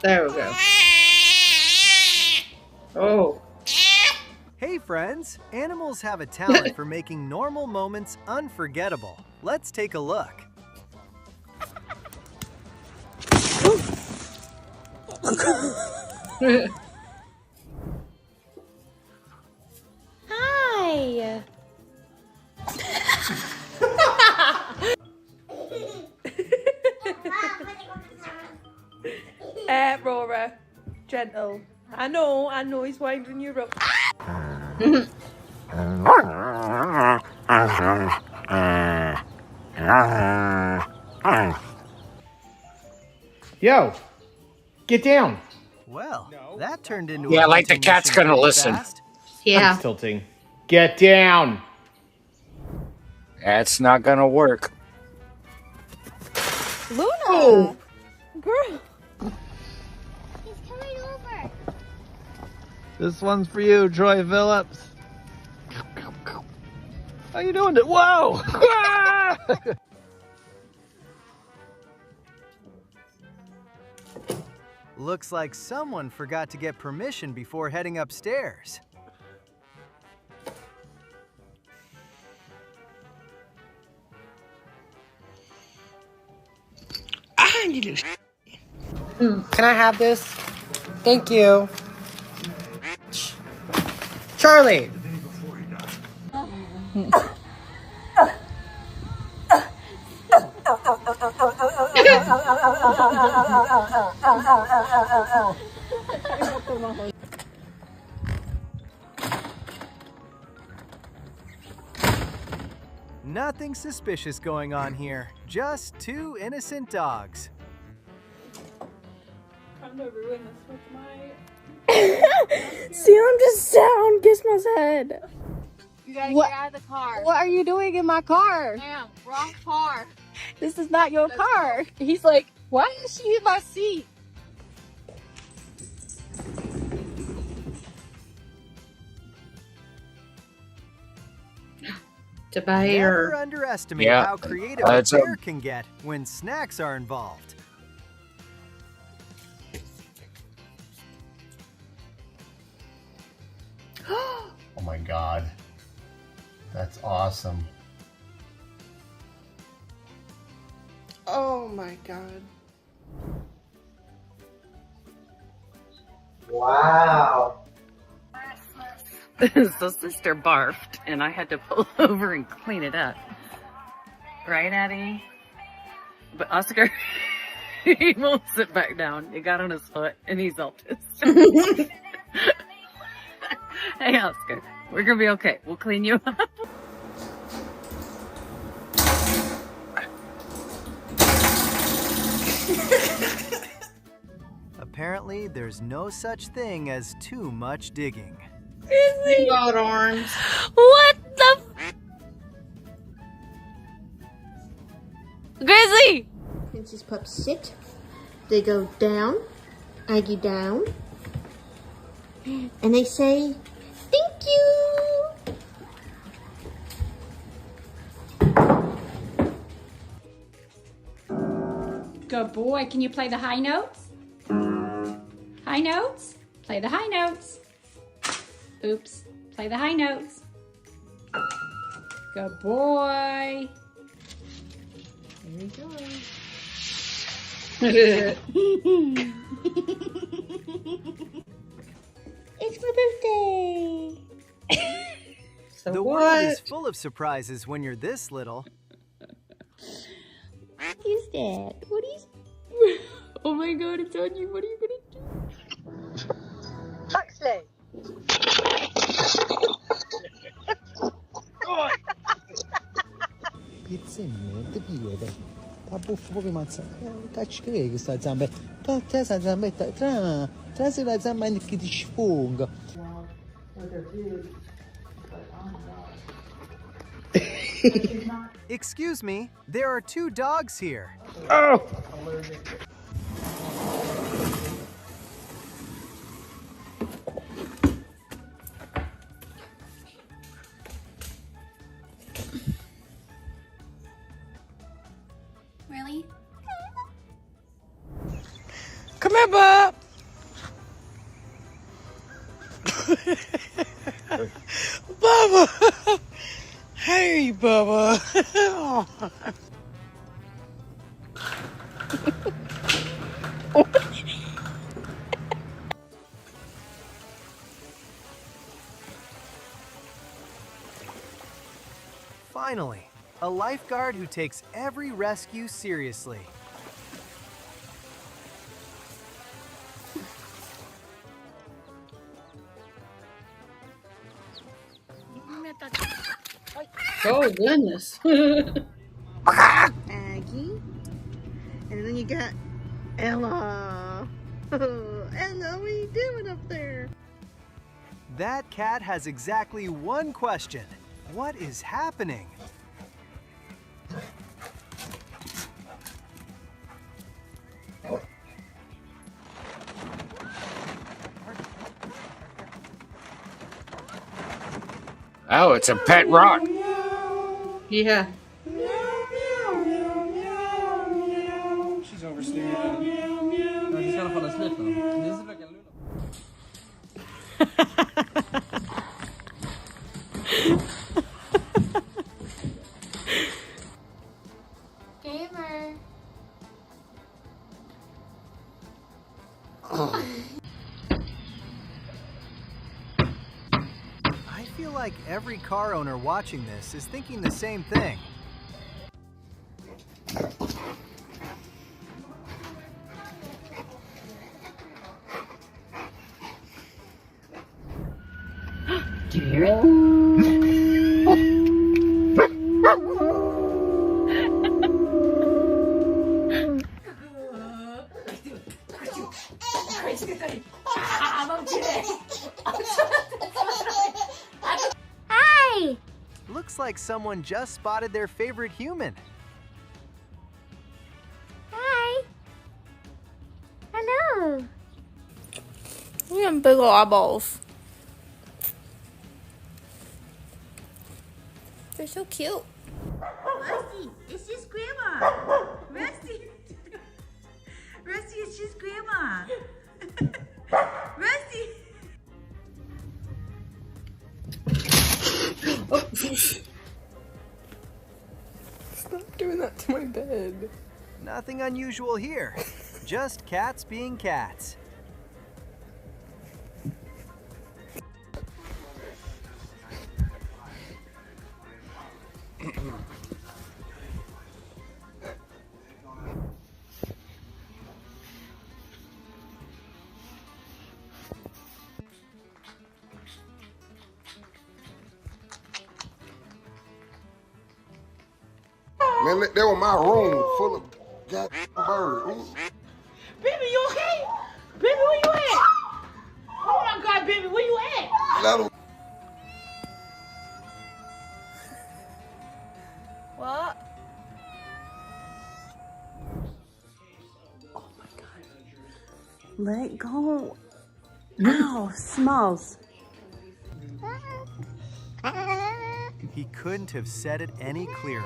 There we go. Oh. Hey friends! Animals have a talent for making normal moments unforgettable. Let's take a look. Hi. Rora, gentle. I know he's winding you up. Yo, get down. Well, that turned into Yeah, a like the hunting cat's mission gonna pretty listen. fast. Yeah. It's tilting. Get down. That's not gonna work. Luna! Girl! He's coming over. This one's for you, Troy Phillips. How you doing? Whoa! Looks like someone forgot to get permission before heading upstairs. Can I have this? Thank you. Charlie! Nothing suspicious going on here. Just two innocent dogs. See him just down, Gizmo's head. You gotta What? get out of the car. What are you doing in my car? Damn, wrong car. This is not your Let's car. He's like, why is she in my seat? To buy Never her. underestimate Yeah, how creative a that's a- bear can get when snacks are involved. Oh my god. That's awesome. Oh my god. Wow. So sister barfed, and I had to pull over and clean it up. Right, Addie? But Oscar, he won't sit back down. He got on his foot, and he's all pissed. Hey, Oscar, we're gonna be okay. We'll clean you up. Apparently, there's no such thing as too much digging. You got arms. What the? Grizzly! Princess pups sit. They go down, Aggie down, and they say, "Thank you." Good boy. Can you play the high notes? High notes? Play the high notes. Oops. Play the high notes. Good boy. Here he goes. It's my birthday. So The what? world is full of surprises when you're this little. What is that? What is? Oh my god, it's on you. What are you gonna do? Huxley. Pizzette piede. Ta buffo proprio mazza. Cacci che questa zambetta. Tutta questa zambetta. Tra se la zambetta che ti sfonga. Excuse me, there are 2 dogs here. Oh! Really? Come here, Bob. Bubba. Hey, Bubba. Finally, a lifeguard who takes every rescue seriously. Oh goodness. Aggie. And then you got Ella. Ella, what are you doing up there? That cat has exactly one question. What is happening? Oh, it's a pet rock. Yeah. She's oversleeping. She's gonna fall asleep now. This is like a lullaby. Gamer. I feel like every car owner watching this is thinking the same thing. Do you hear it? Hi. Looks like someone just spotted their favorite human. Hi. Hello. We have big ol' eyeballs. They're so cute. Rusty, it's just Grandma. Rusty. Rusty, it's just Grandma. Rusty. Stop doing that to my bed. Nothing unusual here. Just cats being cats. Man, they were my room full of bird. Ooh. Baby, you okay? Baby, where you at? Oh my God, baby, where you at? That'll- What? Let go. Ow, smells. He couldn't have said it any clearer.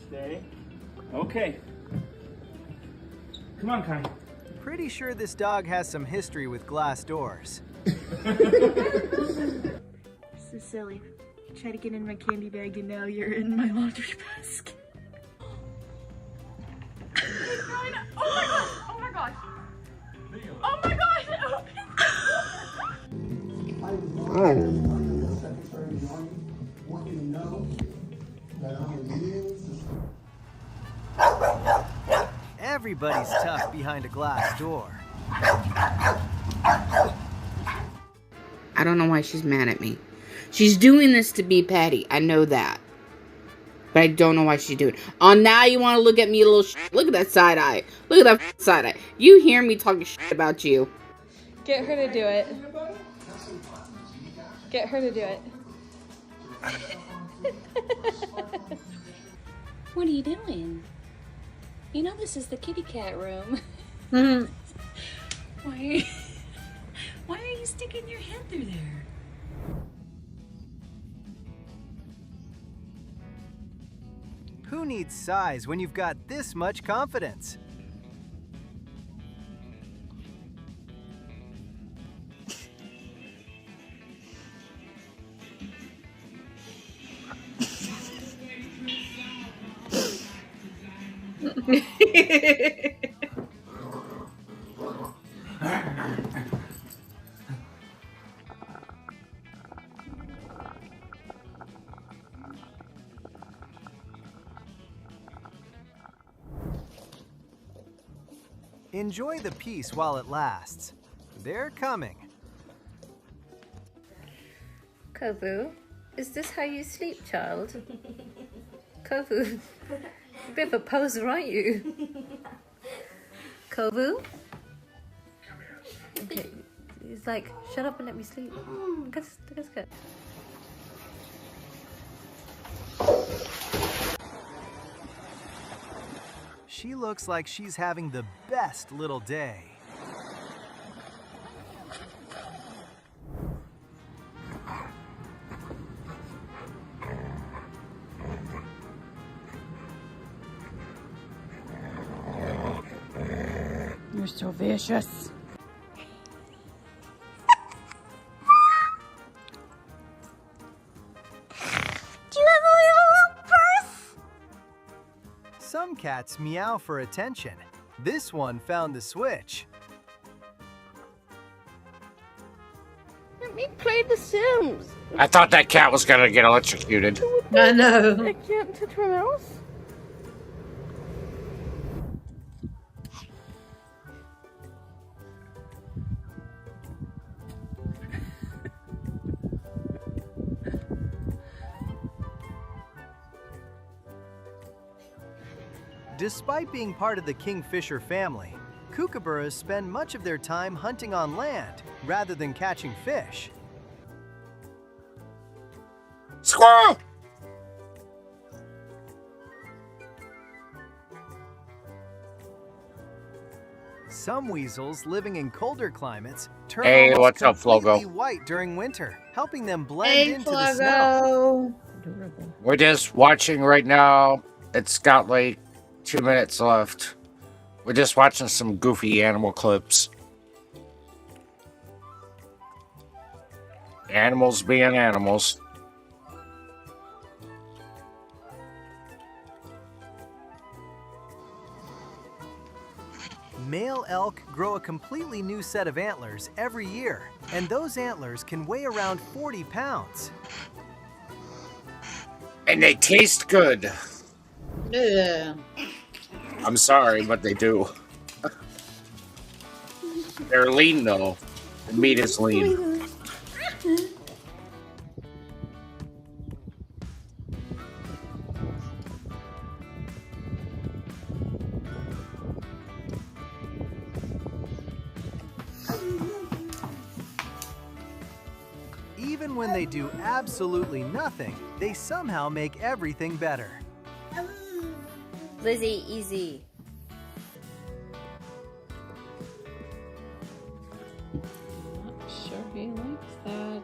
Stay. Okay. Come on, Kai. Pretty sure this dog has some history with glass doors. So silly. Try to get in my candy bag and now you're in my laundry basket. Oh my gosh! Oh my gosh! Oh my gosh! Everybody's tough behind a glass door. I don't know why she's mad at me. She's doing this to be petty. I know that. But I don't know why she's doing it. Oh, now you want to look at me a little Look at that side eye. Look at that side eye. You hear me talking shit about you. Get her to do it. Get her to do it. What are you doing? You know this is the kitty cat room. Why are you sticking your head through there? Who needs size when you've got this much confidence? Enjoy the peace while it lasts. They're coming. Kovu, is this how you sleep, child? Kovu, a bit of a poser, aren't you? Kovu? Okay, he's like, shut up and let me sleep. Let's go. She looks like she's having the best little day. You're so vicious. Do you have a little purse? Some cats meow for attention. This one found the switch. Let me play The Sims. I thought that cat was gonna get electrocuted. I know. I can't touch my mouse. Despite being part of the kingfisher family, kookaburras spend much of their time hunting on land rather than catching fish. Squirrel! Some weasels living in colder climates turn Hey, almost what's up, completely Flogo? white during winter, helping them blend Hey, into the snow. Flogo. We're just watching right now. It's got like 2 minutes left. We're just watching some goofy animal clips. Animals being animals. Male elk grow a completely new set of antlers every year, and those antlers can weigh around 40 pounds. And they taste good. Yeah. I'm sorry, but they do. They're lean though. The meat is lean. Even when they do absolutely nothing, they somehow make everything better. Lizzie, easy. Not sure he likes that.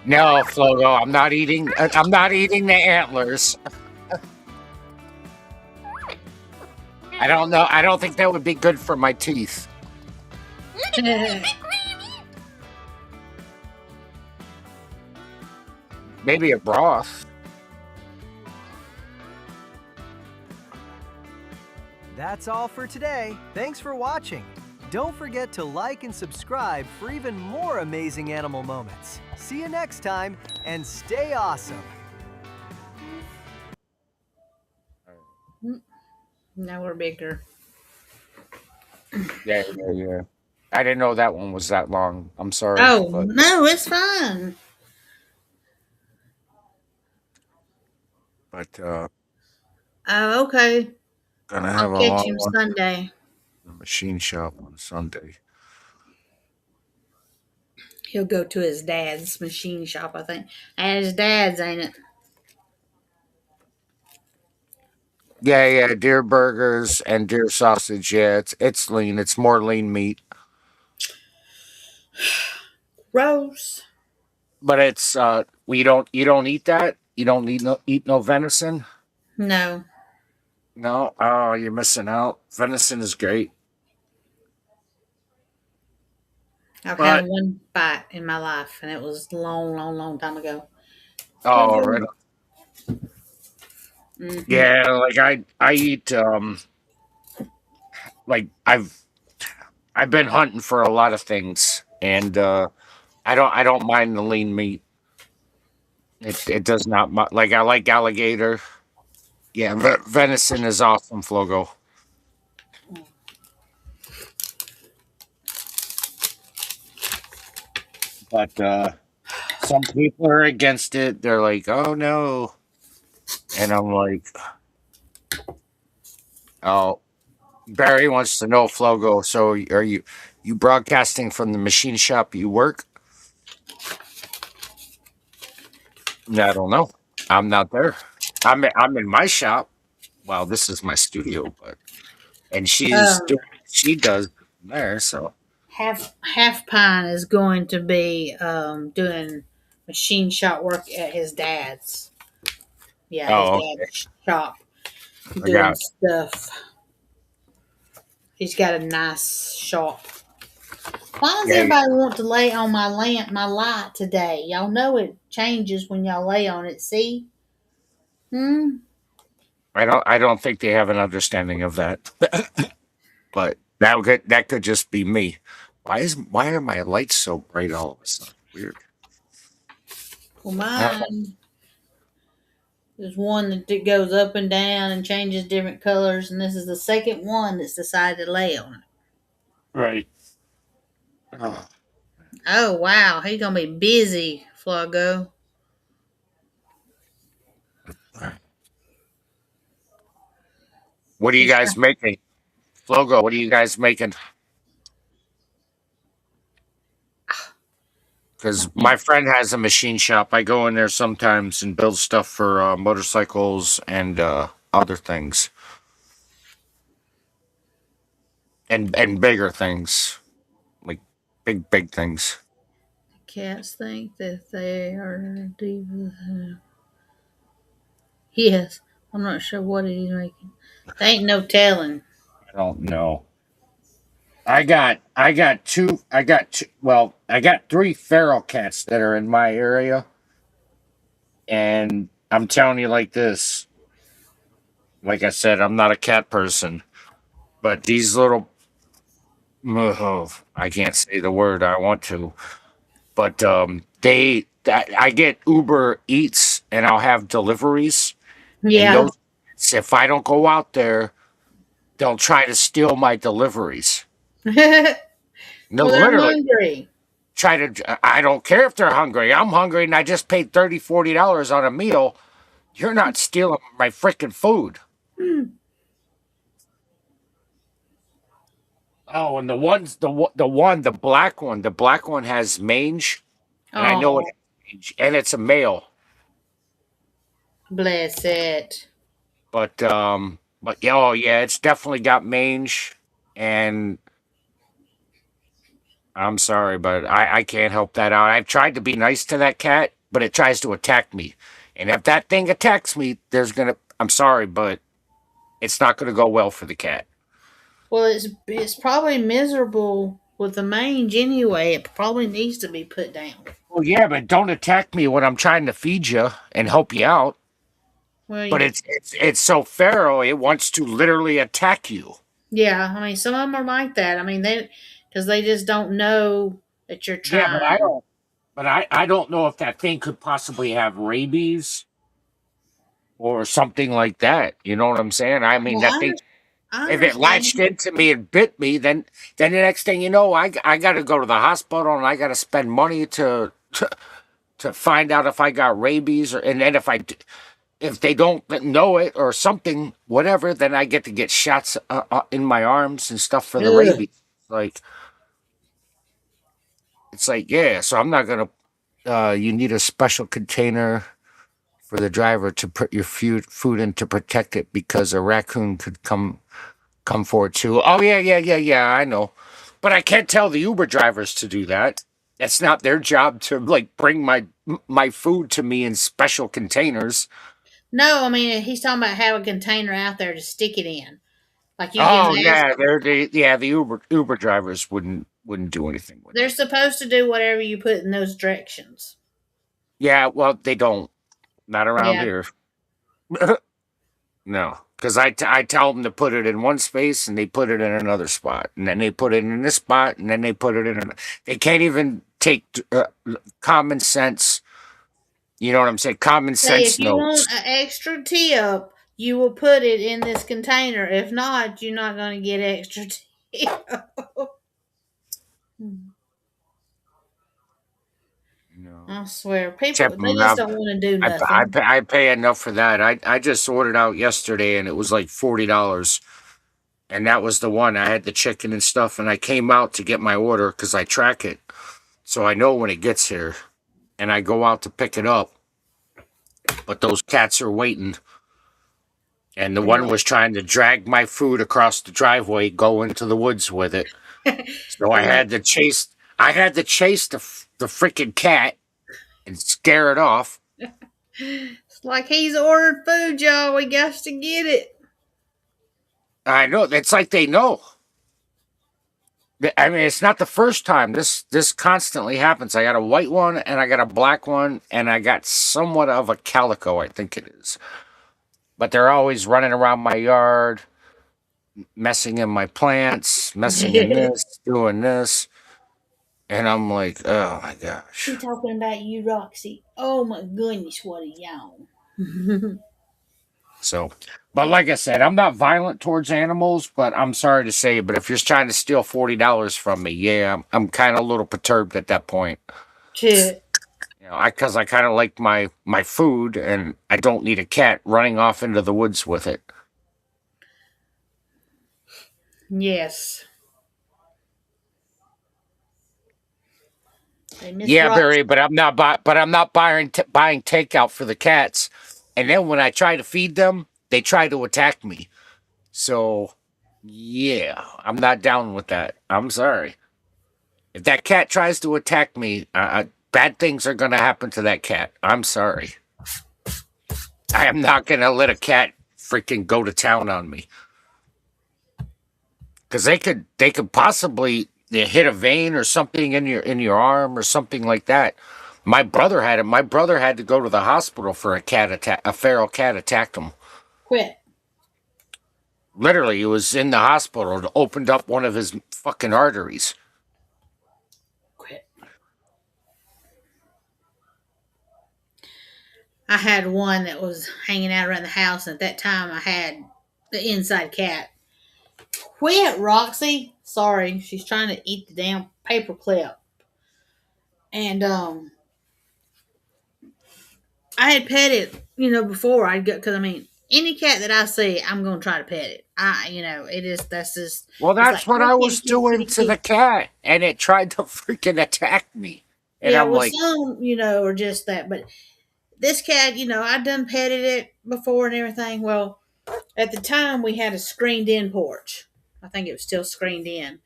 No, Flogo, I'm not eating. I'm not eating the antlers. I don't know. I don't think that would be good for my teeth. Maybe a broth. That's all for today. Thanks for watching. Don't forget to like and subscribe for even more amazing animal moments. See you next time, and stay awesome. Now we're bigger. Yeah. I didn't know that one was that long. I'm sorry. Oh, but no, it's fine. Oh, okay. gonna have I'll a catch long him one. Sunday. The machine shop on Sunday. He'll go to his dad's machine shop, I think. And his dad's, ain't it? Yeah. Deer burgers and deer sausage. Yeah, it's lean. It's more lean meat. Gross. But it's you don't eat that. You don't eat no venison. No. No. Oh, you're missing out. Venison is great. I've But- had one bite in my life, and it was long time ago. Oh, right. Mhm. Yeah, like I eat like I've been hunting for a lot of things, and I don't mind the lean meat. It does not like I like alligator. Yeah, venison is awesome, Flogo. But some people are against it. They're like, "Oh no," and I'm like, "Oh." Barry wants to know, Flogo. So, are you broadcasting from the machine shop you work? I don't know. I'm not there. I'm in my shop. Well, this is my studio, and she does there. So Half Pine is going to be doing machine shop work at his dad's. Yeah, Oh, his dad's shop. I Doing got it. stuff. He's got a nice shop. Why does Yeah. everybody want to lay on my light today? Y'all know it changes when y'all lay on it. See? I don't think they have an understanding of that. But that could just be me. Why are my lights so bright all of a sudden? Weird. Well, mine is one that goes up and down and changes different colors, and this is the second one that's decided to lay on it. Right. Oh wow, he's gonna be busy, Flago. What are you guys making? Flogo, what are you guys making? Because my friend has a machine shop. I go in there sometimes and build stuff for motorcycles and other things. And bigger things. Like big things. Cats think that they are divas. Yes, I'm not sure what he's making. There ain't no telling. I don't know. I got three feral cats that are in my area. And I'm telling you like this. Like I said, I'm not a cat person. But these little I can't say the word I want to, but I get Uber Eats and I'll have deliveries, and Yeah. those, if I don't go out there, they'll try to steal my deliveries. No, Well, they're literally hungry. try to. I don't care if they're hungry. I'm hungry, and I just paid $30, $40 on a meal. You're not stealing my freaking food. Oh, and the black one has mange, and I know it Oh, has mange, and it's a male. bless it. But yeah, oh yeah, it's definitely got mange, and I'm sorry, but I can't help that out. I've tried to be nice to that cat, but it tries to attack me, and if that thing attacks me, I'm sorry, but it's not gonna go well for the cat. Well, it's probably miserable with the mange anyway. It probably needs to be put down. Well, yeah, but don't attack me when I'm trying to feed you and help you out. Well, But it's so feral, it wants to literally attack you. yeah. I mean, some of them are like that. I mean, because they just don't know that you're Yeah, but I trying. don't. But I don't know if that thing could possibly have rabies or something like that. You know what I'm saying? I mean, Well, that thing. I If it latched understand. into me and bit me, then the next thing you know, I got to go to the hospital and I got to spend money to find out if I got rabies, and then if they don't know it or something, whatever, then I get to get shots in my arms and stuff for the Ugh. rabies. Like, it's like, yeah, so I'm not gonna. You need a special container for the driver to put your food in to protect it because a raccoon could come for it too. Oh yeah. I know, but I can't tell the Uber drivers to do that. It's not their job to like bring my food to me in special containers. No, I mean he's talking about have a container out there to stick it in. Like you can Oh ask. yeah, the Uber drivers wouldn't do anything with it. They're supposed to do whatever you put in those directions. Yeah, well they don't. Not around Yeah. here. No, because I tell them to put it in one space and they put it in another spot, and then they put it in this spot, and then they put it in. They can't even take common sense. You know what I'm saying? Common Say sense if you want notes. an extra tip, you will put it in this container. If not, you're not going to get extra tip. No. I swear, people Except they just don't want to do nothing. I pay enough for that. I just ordered out yesterday and it was like $40, and that was the one. I had the chicken and stuff, and I came out to get my order because I track it, so I know when it gets here, and I go out to pick it up. But those cats are waiting, and the one was trying to drag my food across the driveway, go into the woods with it. So I had to chase. I had to chase the freaking cat and scare it off. It's like he's ordered food, y'all. We got to get it. I know. It's like they know. I mean, it's not the first time. This constantly happens. I got a white one, and I got a black one, and I got somewhat of a calico, I think it is. But they're always running around my yard, messing in my plants, messing in this, doing this. And I'm like, oh my gosh. She's talking about you, Roxy. Oh my goodness, what a yawn. So, but like I said, I'm not violent towards animals, but I'm sorry to say, but if you're trying to steal $40 from me, yeah, I'm kind of a little perturbed at that point. Shit. You know, because I kind of like my food, and I don't need a cat running off into the woods with it. Yes. Yeah, Barry, but I'm not buying takeout for the cats. And then when I try to feed them, they try to attack me. So, yeah, I'm not down with that. I'm sorry. If that cat tries to attack me, bad things are going to happen to that cat. I'm sorry. I am not going to let a cat freaking go to town on me. Because they could possibly hit a vein or something in your arm or something like that. My brother had it. My brother had to go to the hospital for a cat attack. A feral cat attacked him. Quit. Literally, he was in the hospital and opened up one of his fucking arteries. Quit. I had one that was hanging out around the house, and at that time I had the inside cat. Quit, Roxy. Sorry, she's trying to eat the damn paper clip. And I had pet it, before I'd go, because I mean, any cat that I see, I'm gonna try to pet it. That's just. Well, that's what I was kitty, doing kitty, to the cat, and it tried to freaking attack me. And yeah, I'm well, like, some, are just that, but this cat, I done petted it before and everything. Well, at the time we had a screened in porch. I think it was still screened in.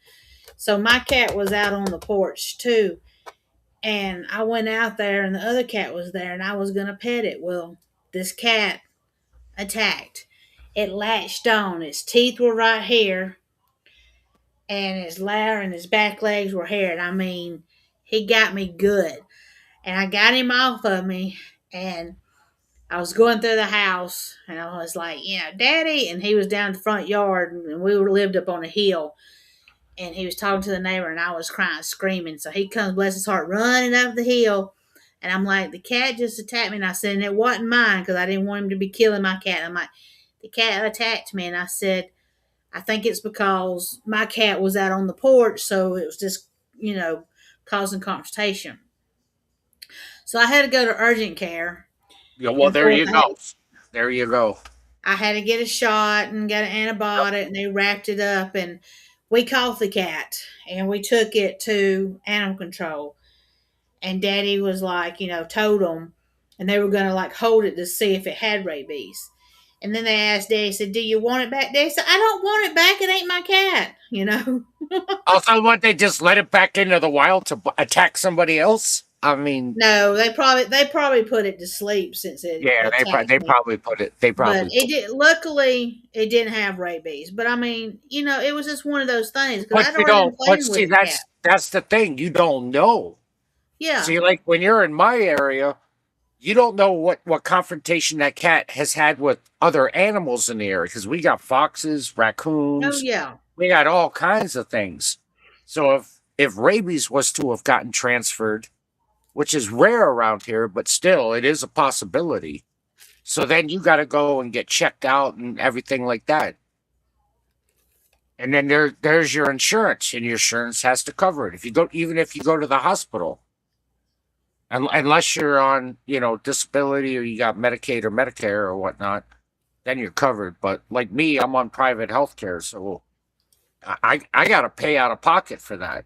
So my cat was out on the porch too. And I went out there and the other cat was there and I was going to pet it. Well, this cat attacked. It latched on. Its teeth were right here. And its lower and his back legs were haired. I mean, he got me good. And I got him off of me. And I was going through the house. And I was like, Daddy. And he was down the front yard. And we lived up on a hill. And he was talking to the neighbor, and I was crying, screaming. So he comes, bless his heart, running up the hill. And I'm like, the cat just attacked me. And I said, and it wasn't mine because I didn't want him to be killing my cat. And I'm like, the cat attacked me. And I said, I think it's because my cat was out on the porch. So it was just, causing confrontation. So I had to go to urgent care. yeah, well, there you go. There you go. I had to get a shot and get an antibiotic, and they wrapped it up. And we caught the cat and we took it to animal control. And Daddy was like, told them, and they were going to like hold it to see if it had rabies. And then they asked Daddy, said, do you want it back? Daddy said, I don't want it back. It ain't my cat, Also, what, they just let it back into the wild to attack somebody else? I mean, no, they probably put it to sleep since it. Yeah, they probably put it. They probably. But it did. Luckily, it didn't have rabies. But I mean, it was just one of those things. But you don't. But see, that's the thing. You don't know. Yeah. See, like when you're in my area, you don't know what confrontation that cat has had with other animals in the area because we got foxes, raccoons. Oh yeah. We got all kinds of things. So if rabies was to have gotten transferred, which is rare around here, but still, it is a possibility. So then you got to go and get checked out and everything like that. And then there's your insurance, and your insurance has to cover it. Even if you go to the hospital, unless you're on, disability or you got Medicaid or Medicare or whatnot, then you're covered. But like me, I'm on private health care, so I got to pay out of pocket for that.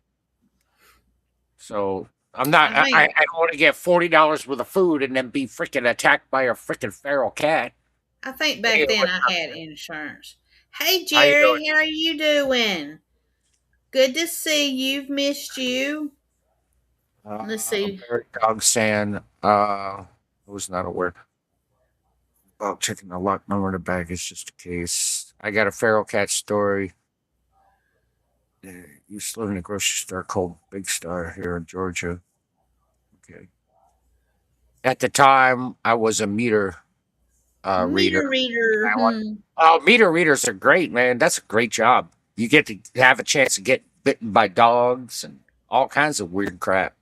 So I'm not. I don't want to get $40 worth of food and then be freaking attacked by a freaking feral cat. I think back then I had insurance. Hey Jerry, how are you doing? Good to see you. You've missed you. Let's see. Dog sand. I was not aware. About checking the lock number in the bag is just a case. I got a feral cat story. Used to live in a grocery store called Big Star here in Georgia. Okay. At the time, I was a meter reader. Meter readers are great, man. That's a great job. You get to have a chance to get bitten by dogs and all kinds of weird crap.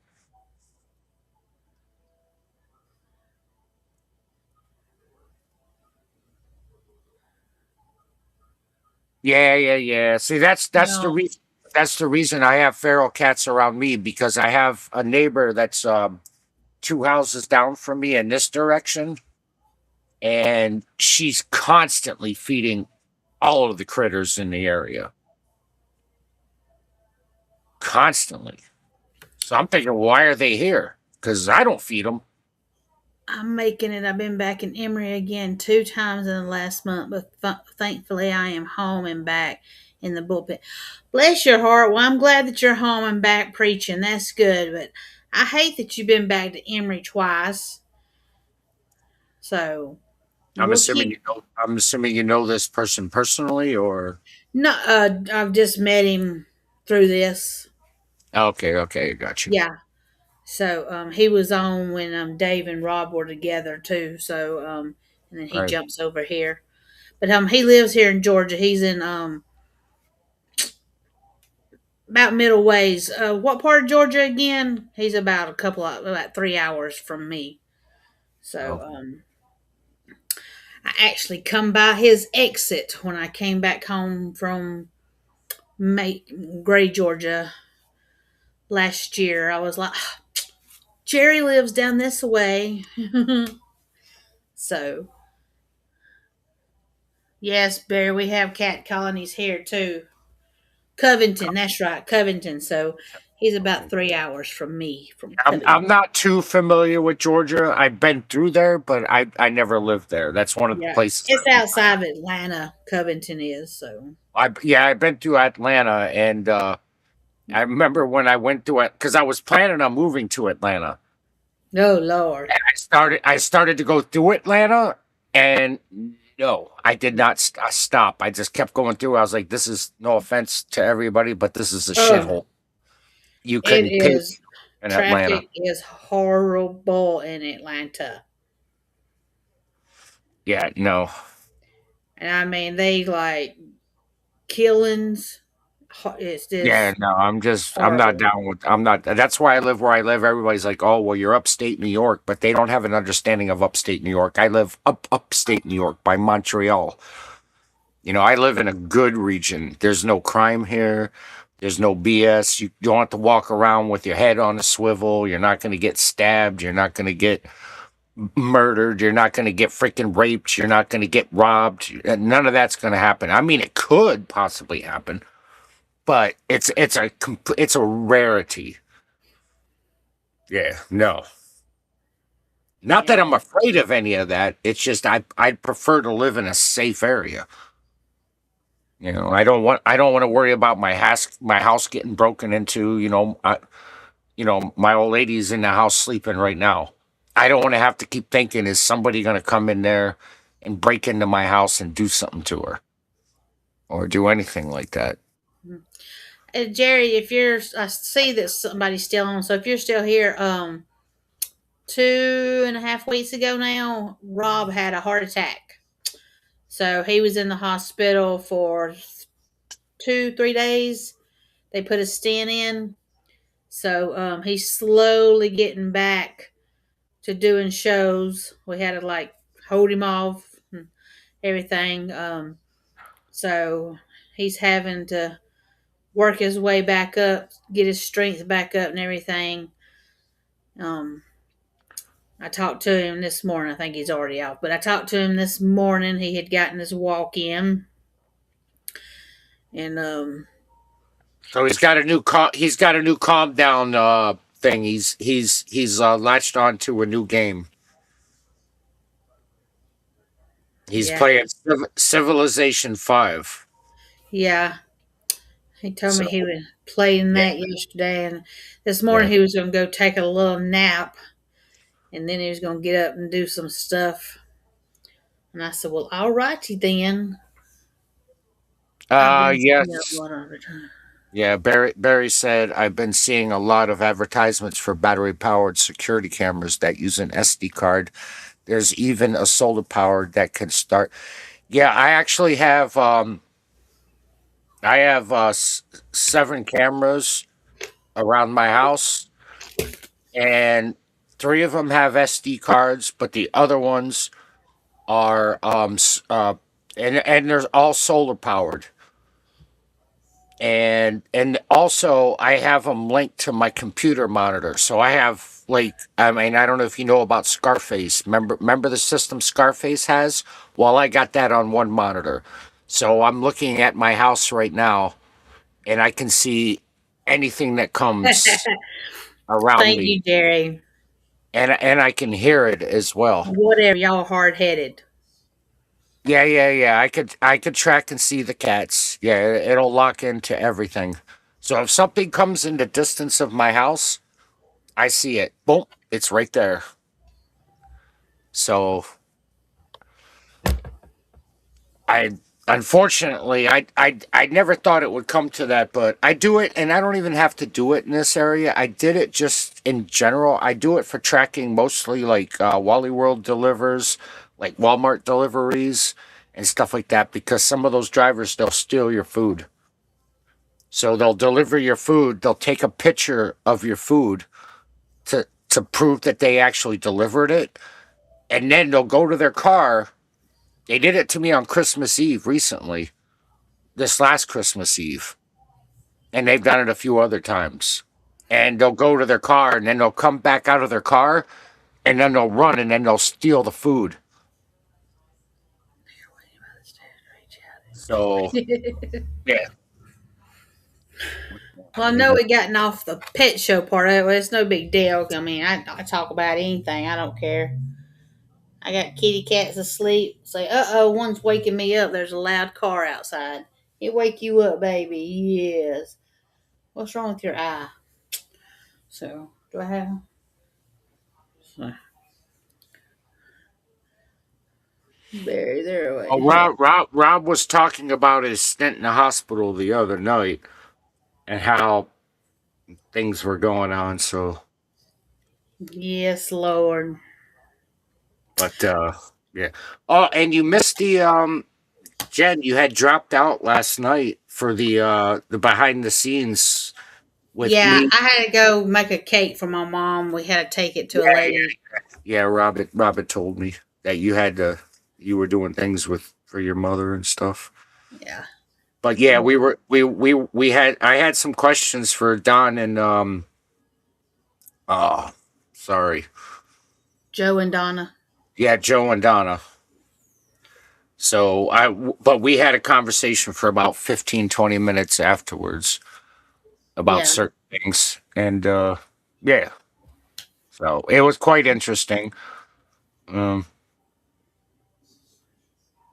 Yeah. See, that's the reason. That's the reason I have feral cats around me, because I have a neighbor that's 2 houses down from me in this direction, and she's constantly feeding all of the critters in the area. Constantly. So I'm thinking, why are they here? Because I don't feed them. I'm making it. I've been back in Emory again 2 times in the last month, but thankfully I am home and back in the bullpen. Bless your heart. Well, I'm glad that you're home and back preaching. That's good, but I hate that you've been back to Emory twice. So I'm assuming you know this person personally, or no? I've just met him through this. Okay, got you. Yeah. So he was on when Dave and Rob were together too. So and then he jumps over here. But he lives here in Georgia. He's in about middle ways. What part of Georgia again? He's about about 3 hours from me. So I actually come by his exit when I came back home from Gray, Georgia last year. I was like, Jerry lives down this way. So, yes, Barry, we have cat colonies here too. Covington, that's right, Covington. So he's about 3 hours from me. I'm not too familiar with Georgia. I've been through there, but I never lived there. That's one of the places. It's outside of Atlanta. Covington is so. I've been to Atlanta, and I remember when I went to it because I was planning on moving to Atlanta. Oh Lord! And I started to go through Atlanta, and no, I did not stop. I just kept going through. I was like, "This is no offense to everybody, but this is a shithole." You couldn't pick in Atlanta. Traffic is horrible in Atlanta. Yeah, no. And I mean, they like killings. It's just Yeah, no, I'm not down with, that's why I live where I live. Everybody's like, oh, well, you're upstate New York, but they don't have an understanding of upstate New York. I live upstate New York by Montreal. You know, I live in a good region. There's no crime here. There's no BS. You don't have to walk around with your head on a swivel. You're not going to get stabbed. You're not going to get murdered. You're not going to get freaking raped. You're not going to get robbed. None of that's going to happen. I mean, it could possibly happen, but it's a rarity. Yeah, no. Not that I'm afraid of any of that. It's just I'd prefer to live in a safe area. You know, I don't want to worry about my house getting broken into. You know, my old lady's in the house sleeping right now. I don't want to have to keep thinking, is somebody going to come in there and break into my house and do something to her, or do anything like that. Jerry, I see that somebody's still on. So if you're still here, 2.5 weeks ago now, Rob had a heart attack. So he was in the hospital for 2-3 days. They put a stent in. So he's slowly getting back to doing shows. We had to like hold him off and everything. So he's having to work his way back up, get his strength back up and everything. I talked to him this morning. I think he's already out, but I talked to him this morning. He had gotten his walk in, and so he's got a new calm down thing. He's latched on to a new game. He's playing Civilization 5. Yeah, he told me he was playing that yesterday, and this morning he was going to go take a little nap, and then he was going to get up and do some stuff. And I said, well, all righty then. Yes. Yeah, Barry said, I've been seeing a lot of advertisements for battery-powered security cameras that use an SD card. There's even a solar-powered that can start. Yeah, I actually have... I have 7 cameras around my house, and 3 of them have SD cards, but the other ones are and they're all solar powered. And also I have them linked to my computer monitor. So I have I don't know if you know about Scarface. Remember the system Scarface has? Well, I got that on one monitor. So I'm looking at my house right now, and I can see anything that comes around me. Thank you, Jerry. And I can hear it as well. Whatever, y'all hard-headed. Yeah. I could track and see the cats. Yeah, it'll lock into everything. So if something comes in the distance of my house, I see it. Boom, it's right there. So Unfortunately, I never thought it would come to that, but I do it, and I don't even have to do it in this area. I did it just in general. I do it for tracking mostly like Wally World delivers, like Walmart deliveries, and stuff like that, because some of those drivers, they'll steal your food. So they'll deliver your food, they'll take a picture of your food to prove that they actually delivered it, and then they'll go to their car. They did it to me on Christmas Eve recently, this last Christmas Eve, and they've done it a few other times. And they'll go to their car, and then they'll come back out of their car, and then they'll run, and then they'll steal the food. So, yeah. Well, I know we gotten off the pet show part of it. Well, it's no big deal. I mean, I talk about anything. I don't care. I got kitty cats asleep. Say, one's waking me up. There's a loud car outside. It wake you up, baby. Yes. What's wrong with your eye? So, do I have... So. Barry, they're away. Oh, Rob was talking about his stint in the hospital the other night and how things were going on. So, yes, Lord. But yeah. Oh, and you missed the Jen. You had dropped out last night for the behind the scenes with me. I had to go make a cake for my mom. We had to take it to a lady. Yeah, Robert told me that you were doing things for your mother and stuff. Yeah. But yeah, I had some questions for Don and sorry. Joe and Donna. Yeah, Joe and Donna. So but we had a conversation for about 15, 20 minutes afterwards about certain things. And yeah. So it was quite interesting.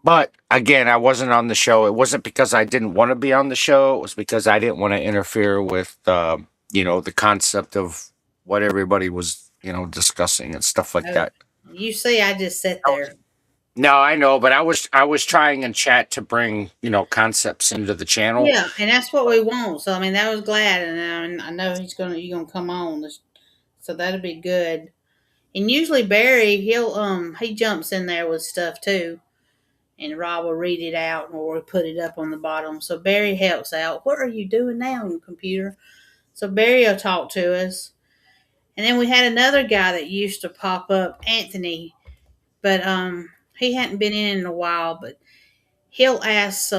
But again, I wasn't on the show. It wasn't because I didn't want to be on the show. It was because I didn't want to interfere with, the concept of what everybody was, discussing and stuff like that. You see, I just sat there. No, I know, but I was trying in chat to bring, concepts into the channel. Yeah, and that's what we want. So I mean, I was glad, and I know you're gonna come on, so that'll be good. And usually Barry, he jumps in there with stuff too. And Rob will read it out or we'll put it up on the bottom. So Barry helps out. What are you doing now on the computer? So Barry will talk to us. And then we had another guy that used to pop up, Anthony. But he hadn't been in a while. But he'll ask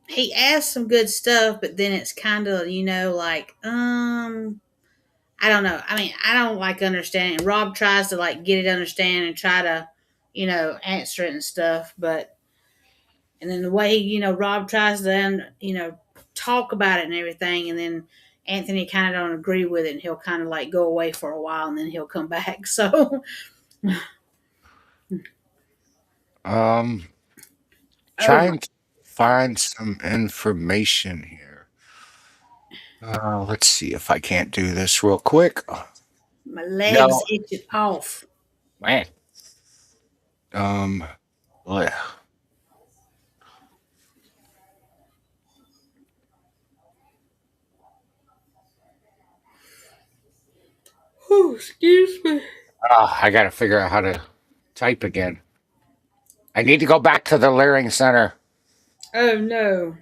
he asks some good stuff, but then it's kind of, like, I don't know. I mean, I don't like understanding. Rob tries to like get it understand and try to, answer it and stuff. And then the way, Rob tries to, talk about it and everything. And then Anthony kind of don't agree with it. And he'll kind of like go away for a while and then he'll come back. So. Trying to find some information here. Let's see if I can't do this real quick. My legs itching off. Man. Well. Oh, excuse me. I gotta figure out how to type again. I need to go back to the Learning Center. Oh no.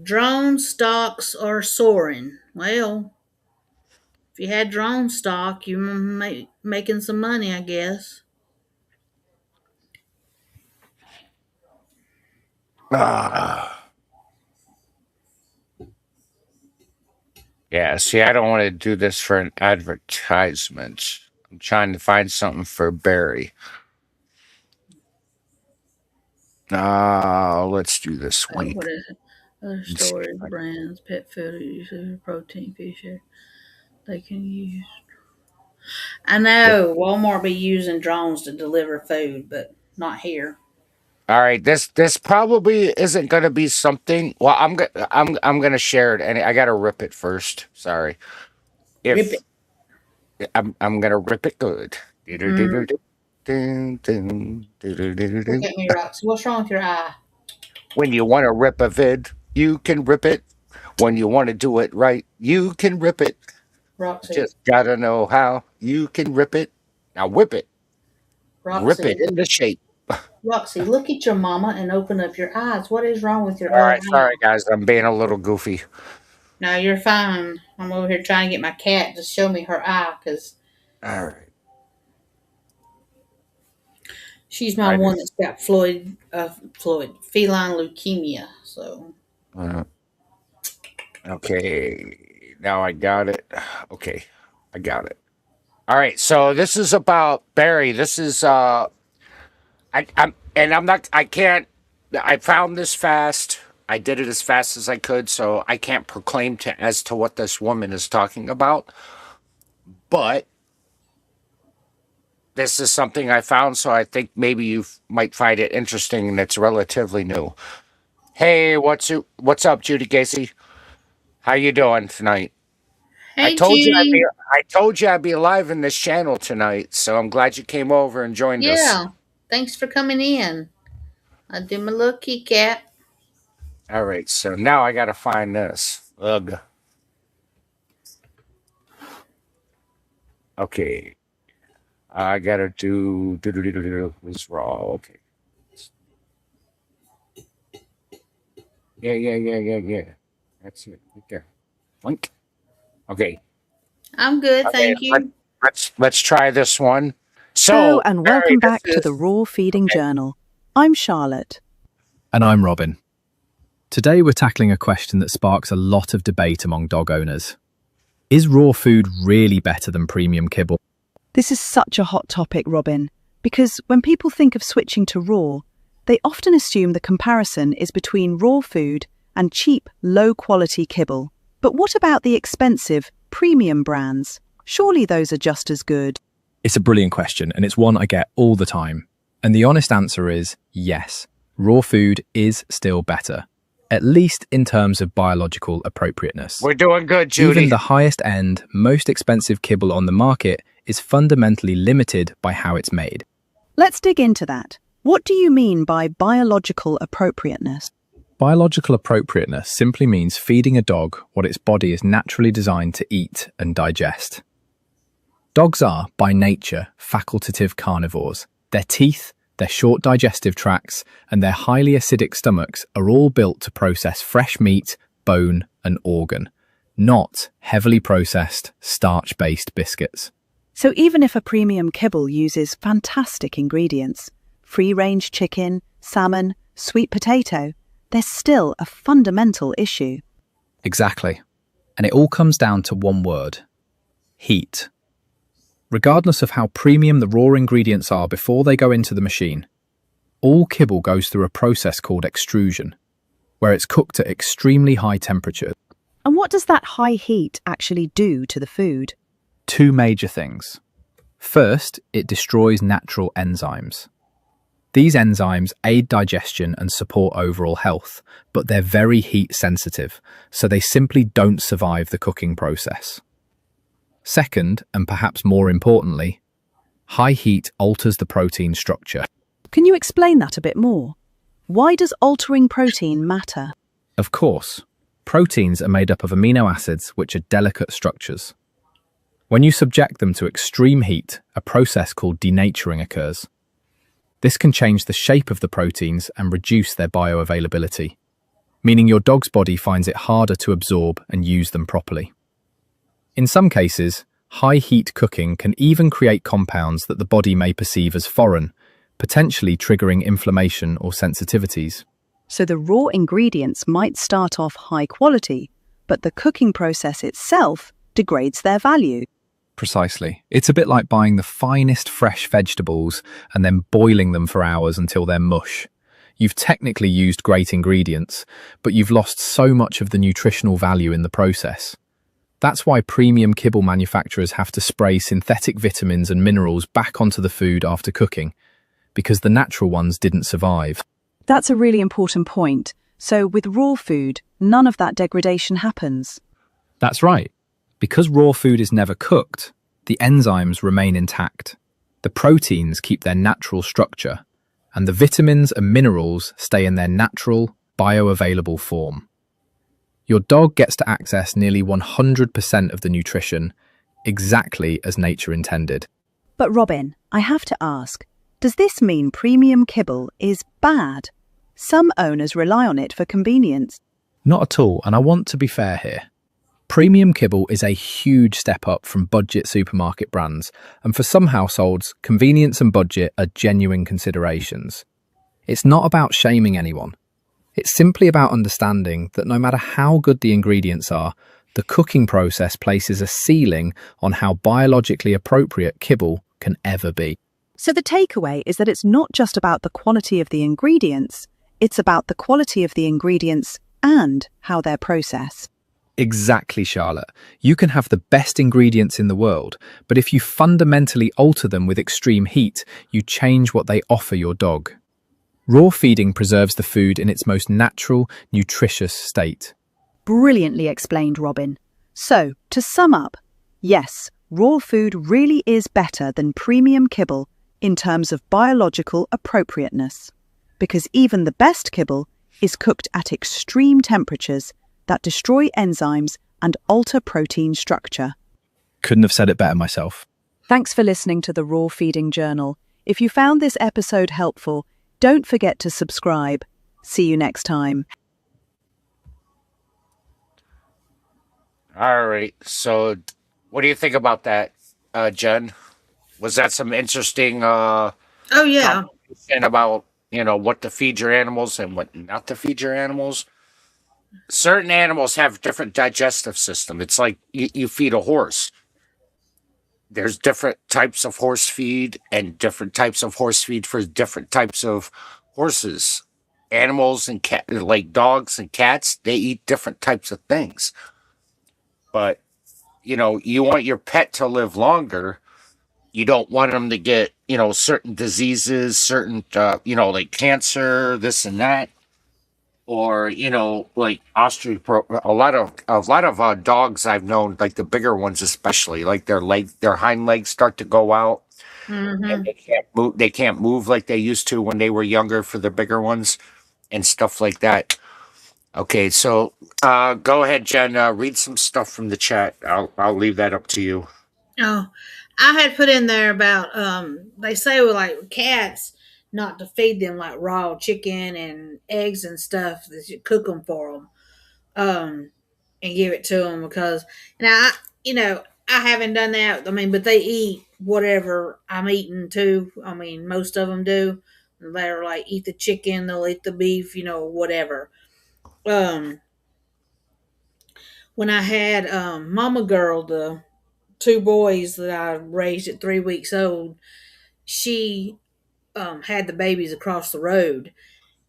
Drone stocks are soaring. Well, if you had drone stock, you're making some money, I guess. Yeah, see, I don't want to do this for an advertisement. I'm trying to find something for Barry. Let's do this. Wait. What is it? Other stores, brands, pet food, protein, fish. They can use. I know Walmart be using drones to deliver food, but not here. All right, this probably isn't going to be something. Well, I'm going to share it, and I got to rip it first. Sorry. Rip it. I'm going to rip it good. Look at me, Rox. What's wrong with your eye? When you want to rip a vid, you can rip it. When you want to do it right, you can rip it. Roxy. Just gotta know how. You can rip it. Now whip it. Rip it into shape. Roxy, look at your mama and open up your eyes. What is wrong with your All right, eye? sorry guys, I'm being a little goofy. No, you're fine. I'm over here trying to get my cat to show me her eye because All right. she's my one that's got feline leukemia. So. Okay, now I got it. Okay, I got it. All right, so this is about Barry. This is I found this fast. I did it as fast as I could, so I can't proclaim as to what this woman is talking about. But this is something I found, so I think maybe you might find it interesting, and it's relatively new. Hey, what's up, Judy Gacy? How you doing tonight? Hey, I told Judy. you I'd be live in this channel tonight, so I'm glad you came over and joined us. Yeah, thanks for coming in. I do my little kitty cat. All right, so now I gotta find this. Ugh. Okay. I gotta do this raw. Okay. Yeah. That's it. Okay. Link. Okay. I'm good, thank you. Let's try this one. Hello and welcome back to the Raw Feeding Journal. I'm Charlotte. And I'm Robin. Today we're tackling a question that sparks a lot of debate among dog owners. Is raw food really better than premium kibble? This is such a hot topic, Robin, because when people think of switching to raw, they often assume the comparison is between raw food and cheap, low-quality kibble. But what about the expensive, premium brands? Surely those are just as good. It's a brilliant question, and it's one I get all the time. And the honest answer is yes, raw food is still better, at least in terms of biological appropriateness. We're doing good, Judy. Even the highest end, most expensive kibble on the market is fundamentally limited by how it's made. Let's dig into that. What do you mean by biological appropriateness? Biological appropriateness simply means feeding a dog what its body is naturally designed to eat and digest. Dogs are, by nature, facultative carnivores. Their teeth, their short digestive tracts, and their highly acidic stomachs are all built to process fresh meat, bone, and organ, not heavily processed, starch-based biscuits. So even if a premium kibble uses fantastic ingredients, free-range chicken, salmon, sweet potato, there's still a fundamental issue. Exactly. And it all comes down to one word: heat. Regardless of how premium the raw ingredients are before they go into the machine, all kibble goes through a process called extrusion, where it's cooked at extremely high temperatures. And what does that high heat actually do to the food? Two major things. First, it destroys natural enzymes. These enzymes aid digestion and support overall health, but they're very heat sensitive, so they simply don't survive the cooking process. Second, and perhaps more importantly, high heat alters the protein structure. Can you explain that a bit more? Why does altering protein matter? Of course, proteins are made up of amino acids, which are delicate structures. When you subject them to extreme heat, a process called denaturing occurs. This can change the shape of the proteins and reduce their bioavailability, meaning your dog's body finds it harder to absorb and use them properly. In some cases, high heat cooking can even create compounds that the body may perceive as foreign, potentially triggering inflammation or sensitivities. So the raw ingredients might start off high quality, but the cooking process itself degrades their value. Precisely. It's a bit like buying the finest fresh vegetables and then boiling them for hours until they're mush. You've technically used great ingredients, but you've lost so much of the nutritional value in the process. That's why premium kibble manufacturers have to spray synthetic vitamins and minerals back onto the food after cooking, because the natural ones didn't survive. That's a really important point. So with raw food, none of that degradation happens. That's right. Because raw food is never cooked, the enzymes remain intact. The proteins keep their natural structure, and the vitamins and minerals stay in their natural, bioavailable form. Your dog gets to access nearly 100% of the nutrition, exactly as nature intended. But Robin, I have to ask, Does this mean premium kibble is bad? Some owners rely on it for convenience. Not at all, and I want to be fair here. Premium kibble is a huge step up from budget supermarket brands, and for some households, convenience and budget are genuine considerations. It's not about shaming anyone. It's simply about understanding that no matter how good the ingredients are, the cooking process places a ceiling on how biologically appropriate kibble can ever be. So the takeaway is that it's not just about the quality of the ingredients, it's about the quality of the ingredients and how they're processed. Exactly, Charlotte. You can have the best ingredients in the world, but if you fundamentally alter them with extreme heat, you change what they offer your dog. Raw feeding preserves the food in its most natural, nutritious state. Brilliantly explained, Robin. So, to sum up, yes, raw food really is better than premium kibble in terms of biological appropriateness, because even the best kibble is cooked at extreme temperatures that destroy enzymes and alter protein structure. Couldn't have said it better myself. Thanks for listening to the Raw Feeding Journal. If you found this episode helpful, don't forget to subscribe. See you next time. All right. So, what do you think about that, Jen? Was that some interesting Oh yeah. conversation about, what to feed your animals and what not to feed your animals? Certain animals have different digestive system. It's like you feed a horse. There's different types of horse feed and different types of horse feed for different types of horses. Animals and like dogs and cats, they eat different types of things. But, you want your pet to live longer. You don't want them to get, certain diseases, certain, like cancer, this and that. Or, like a lot of dogs I've known, like the bigger ones especially, like their hind legs start to go out. And they can't move like they used to when they were younger for the bigger ones and stuff like that. Okay, so go ahead, Jen. Read some stuff from the chat. I'll leave that up to you. Oh, I had put in there about they say with like cats not to feed them like raw chicken and eggs and stuff. That you cook them for them, and give it to them because now I haven't done that. I mean, but they eat whatever I'm eating too. I mean, most of them do. They're like eat the chicken, they'll eat the beef, whatever. When I had Mama Girl, the 2 boys that I raised at 3 weeks old, she had the babies across the road,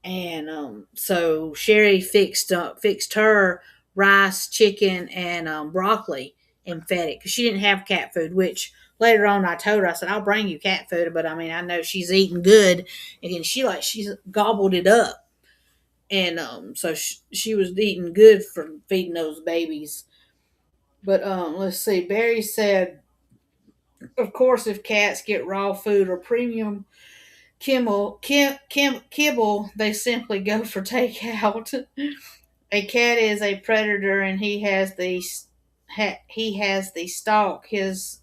and so Sherry fixed her rice, chicken, and broccoli and fed it because she didn't have cat food. Which later on I told her, I said, I'll bring you cat food, but I mean I know she's eating good, and then she's gobbled it up. And so she was eating good from feeding those babies. But let's see. Barry said, of course, if cats get raw food or premium kibble, they simply go for takeout. A cat is a predator, and he has the stalk his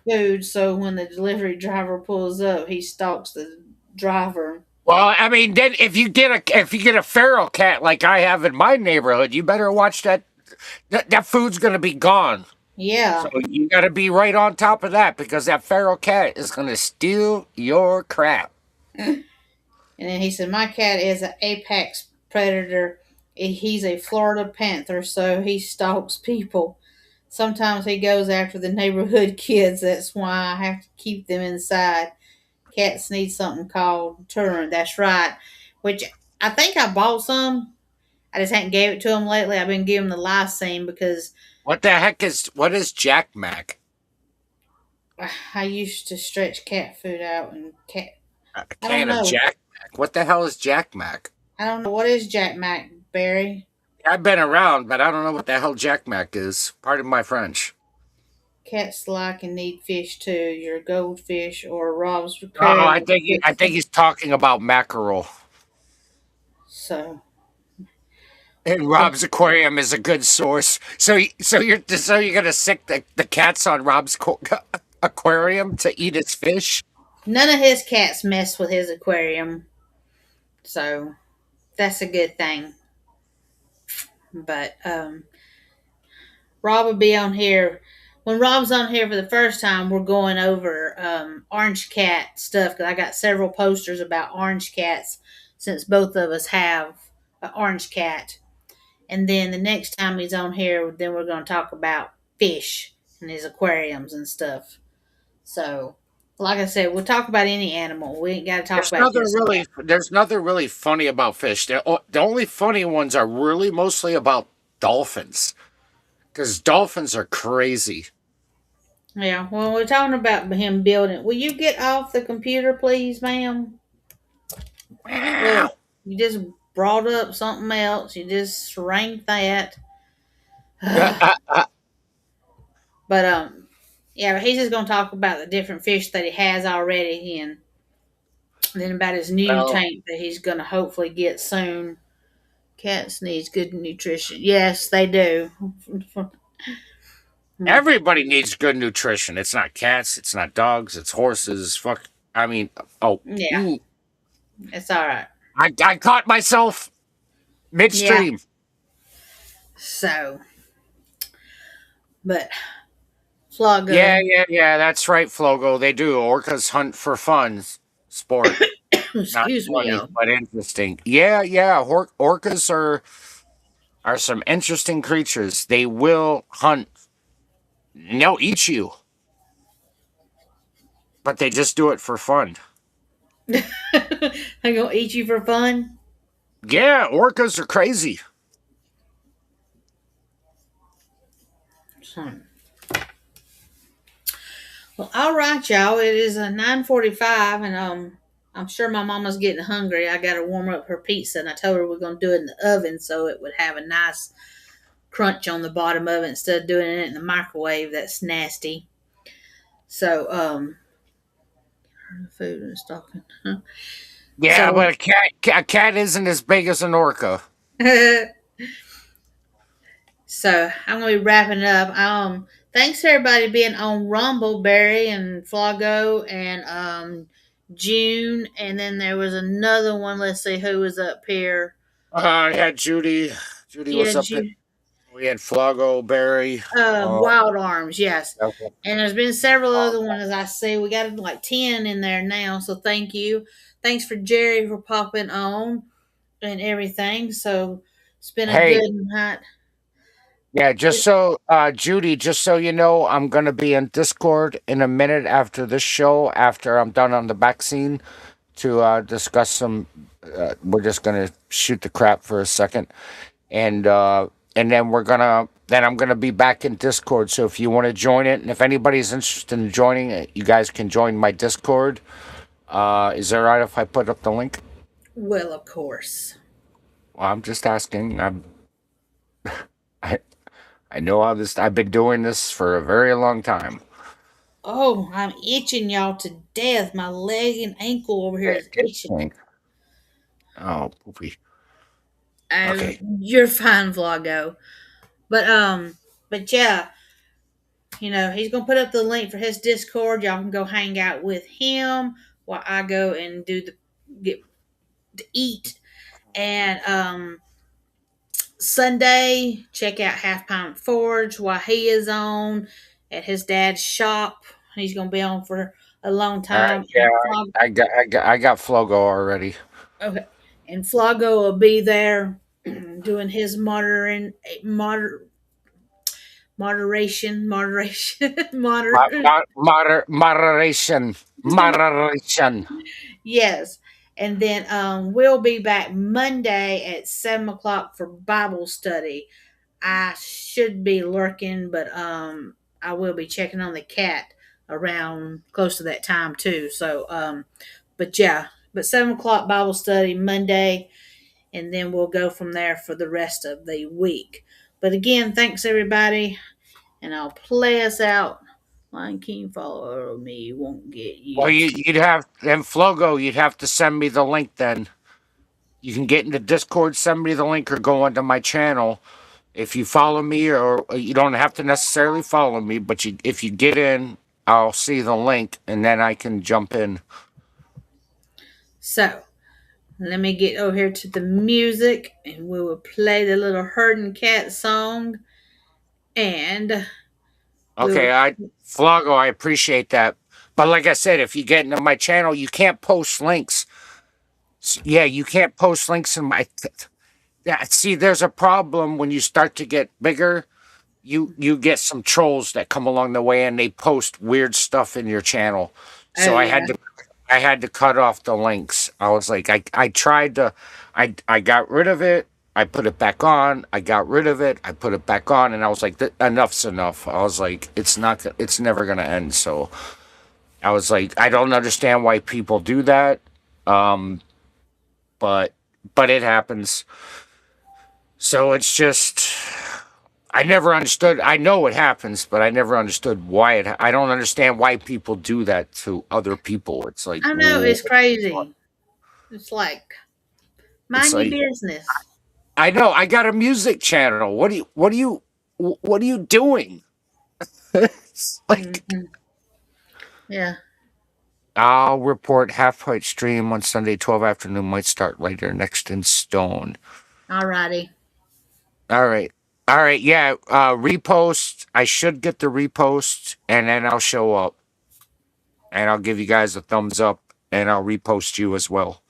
food. So when the delivery driver pulls up, he stalks the driver. Well, I mean, then if you get a feral cat like I have in my neighborhood, you better watch that food's going to be gone. Yeah. So you got to be right on top of that because that feral cat is going to steal your crap. And then he said, my cat is an apex predator. He's a Florida panther, so he stalks people. Sometimes he goes after the neighborhood kids. That's why I have to keep them inside. Cats need something called deterrent. That's right. Which I think I bought some. I just hadn't gave it to them lately. I've been giving them the lysine because what is Jack Mac? I used to stretch cat food out and A can of Jack Mac. What the hell is Jack Mac? I don't know. What is Jack Mac, Barry? I've been around, but I don't know what the hell Jack Mac is. Pardon my French. Cats like and need fish too. Your goldfish or Rob's. Oh, I think he's talking about mackerel. So. And Rob's aquarium is a good source. So you're gonna sick the cats on Rob's aquarium to eat its fish? none of his cats mess with his aquarium, so that's a good thing. But Rob will be on here. When Rob's on here for the first time, we're going over orange cat stuff because I got several posters about orange cats since both of us have an orange cat. And then the next time he's on here, then we're going to talk about fish and his aquariums and stuff. So, like I said, we'll talk about any animal. We ain't got to talk about just There's nothing really funny about fish. The only funny ones are really mostly about dolphins, because dolphins are crazy. Yeah, well, we're talking about him building. Will you get off the computer, please, ma'am? Look, you just brought up something else. You just shrank that. But yeah, but he's just gonna talk about the different fish that he has already, and then about his new tank that he's gonna hopefully get soon. Cats needs good nutrition. Yes, they do. Everybody needs good nutrition. It's not cats. It's not dogs. It's horses. Fuck. I mean, yeah, it's all right. I caught myself midstream. Yeah. So, but Flogo. Yeah. That's right, Flogo. They do. Orcas hunt for fun. Sport. Excuse Not me, funny, but interesting. Yeah. Orcas are some interesting creatures. They will hunt. And they'll eat you. But they just do it for fun. They gonna eat you for fun? Yeah, orcas are crazy. Well, all right, y'all. It is 9:45, and I'm sure my mama's getting hungry. I got to warm up her pizza, and I told her we're gonna do it in the oven so it would have a nice crunch on the bottom of it instead of doing it in the microwave. That's nasty. So, food and stocking. Huh? Yeah, So- but a cat isn't as big as an orca. So I'm gonna be wrapping up. Thanks to everybody being on Rumble, Barry and Flogo and June, and then there was another one. Let's see who was up here. I had Judy. Judy was up there. We had Flogo, Barry. Wild Arms, yes. Okay. And there's been several other ones I see. We got like 10 in there now, so thank you. Thanks for Jerry for popping on and everything. So it's been a good night. Yeah, Judy, just so you know, I'm going to be in Discord in a minute after this show, after I'm done on the vaccine, to discuss some. We're just going to shoot the crap for a second. And then I'm gonna be back in Discord. So if you want to join it, and if anybody's interested in joining it, you guys can join my Discord. Is that right if I put up the link? Well, of course. Well, I'm just asking. I know how this. I've been doing this for a very long time. Oh, I'm itching y'all to death. My leg and ankle over here is itching. Oh, poopy. Okay. You're fine, Vlogo. But yeah, he's gonna put up the link for his Discord. Y'all can go hang out with him while I go and get to eat. And Sunday, check out Half Pint Forge while he is on at his dad's shop. He's gonna be on for a long time. Yeah, I got Flogo already. Okay, and Flogo will be there doing his moderation. Yes, and then we'll be back Monday at 7:00 for Bible study. I should be lurking, but I will be checking on the cat around close to that time too. So, but 7:00 Bible study Monday, and then we'll go from there for the rest of the week. But again, thanks everybody, and I'll play us out. Lion King, follow me, won't get you. Well, you'd have, and Flogo, you'd have to send me the link then. You can get into Discord, send me the link, or go onto my channel. If you follow me, or you don't have to necessarily follow me, but if you get in, I'll see the link and then I can jump in. So, let me get over here to the music and we will play the little herding cat song. And okay, Flago, I appreciate that. But like I said, if you get into my channel, you can't post links. Yeah, you can't post links in my... Yeah, see, there's a problem when you start to get bigger. You get some trolls that come along the way and they post weird stuff in your channel. So I had to cut off the links. I was like, I tried to, I got rid of it. I put it back on. I got rid of it. I put it back on, and I was like, enough's enough. I was like, it's never gonna end. So I was like, I don't understand why people do that. But it happens. So it's just, I never understood. I know it happens, but I never understood why I don't understand why people do that to other people. It's like, I know, it's crazy. It's like, mind It's your like- business. I know. I got a music channel. What are you doing? It's like, Yeah. I'll report half-height stream on Sunday 12 afternoon. Might start later. Next in stone. Alrighty. All right. Yeah. Repost. I should get the repost, and then I'll show up, and I'll give you guys a thumbs up, and I'll repost you as well.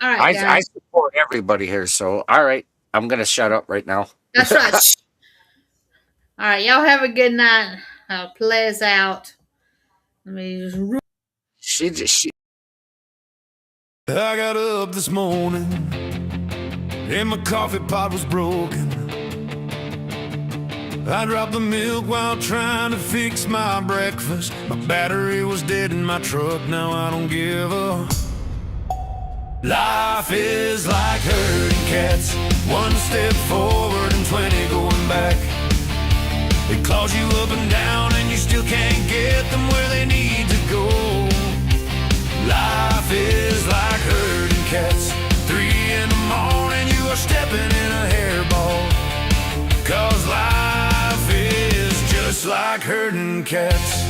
All right, I guys. support everybody here, so all right. I'm gonna shut up right now. That's right. Shh. All right, y'all have a good night. I'll play us out. Let me just... I got up this morning and my coffee pot was broken. I dropped the milk while trying to fix my breakfast. My battery was dead in my truck, now I don't give a... Life is like herding cats, one step forward and 20 going back. It claws you up and down and you still can't get them where they need to go. Life is like herding cats, 3 in the morning you are stepping in a hairball. 'Cause life is just like herding cats.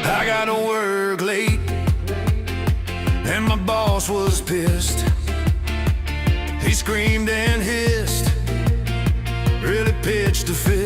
I got to work late and my boss was pissed. He screamed and hissed, really pitched a fit.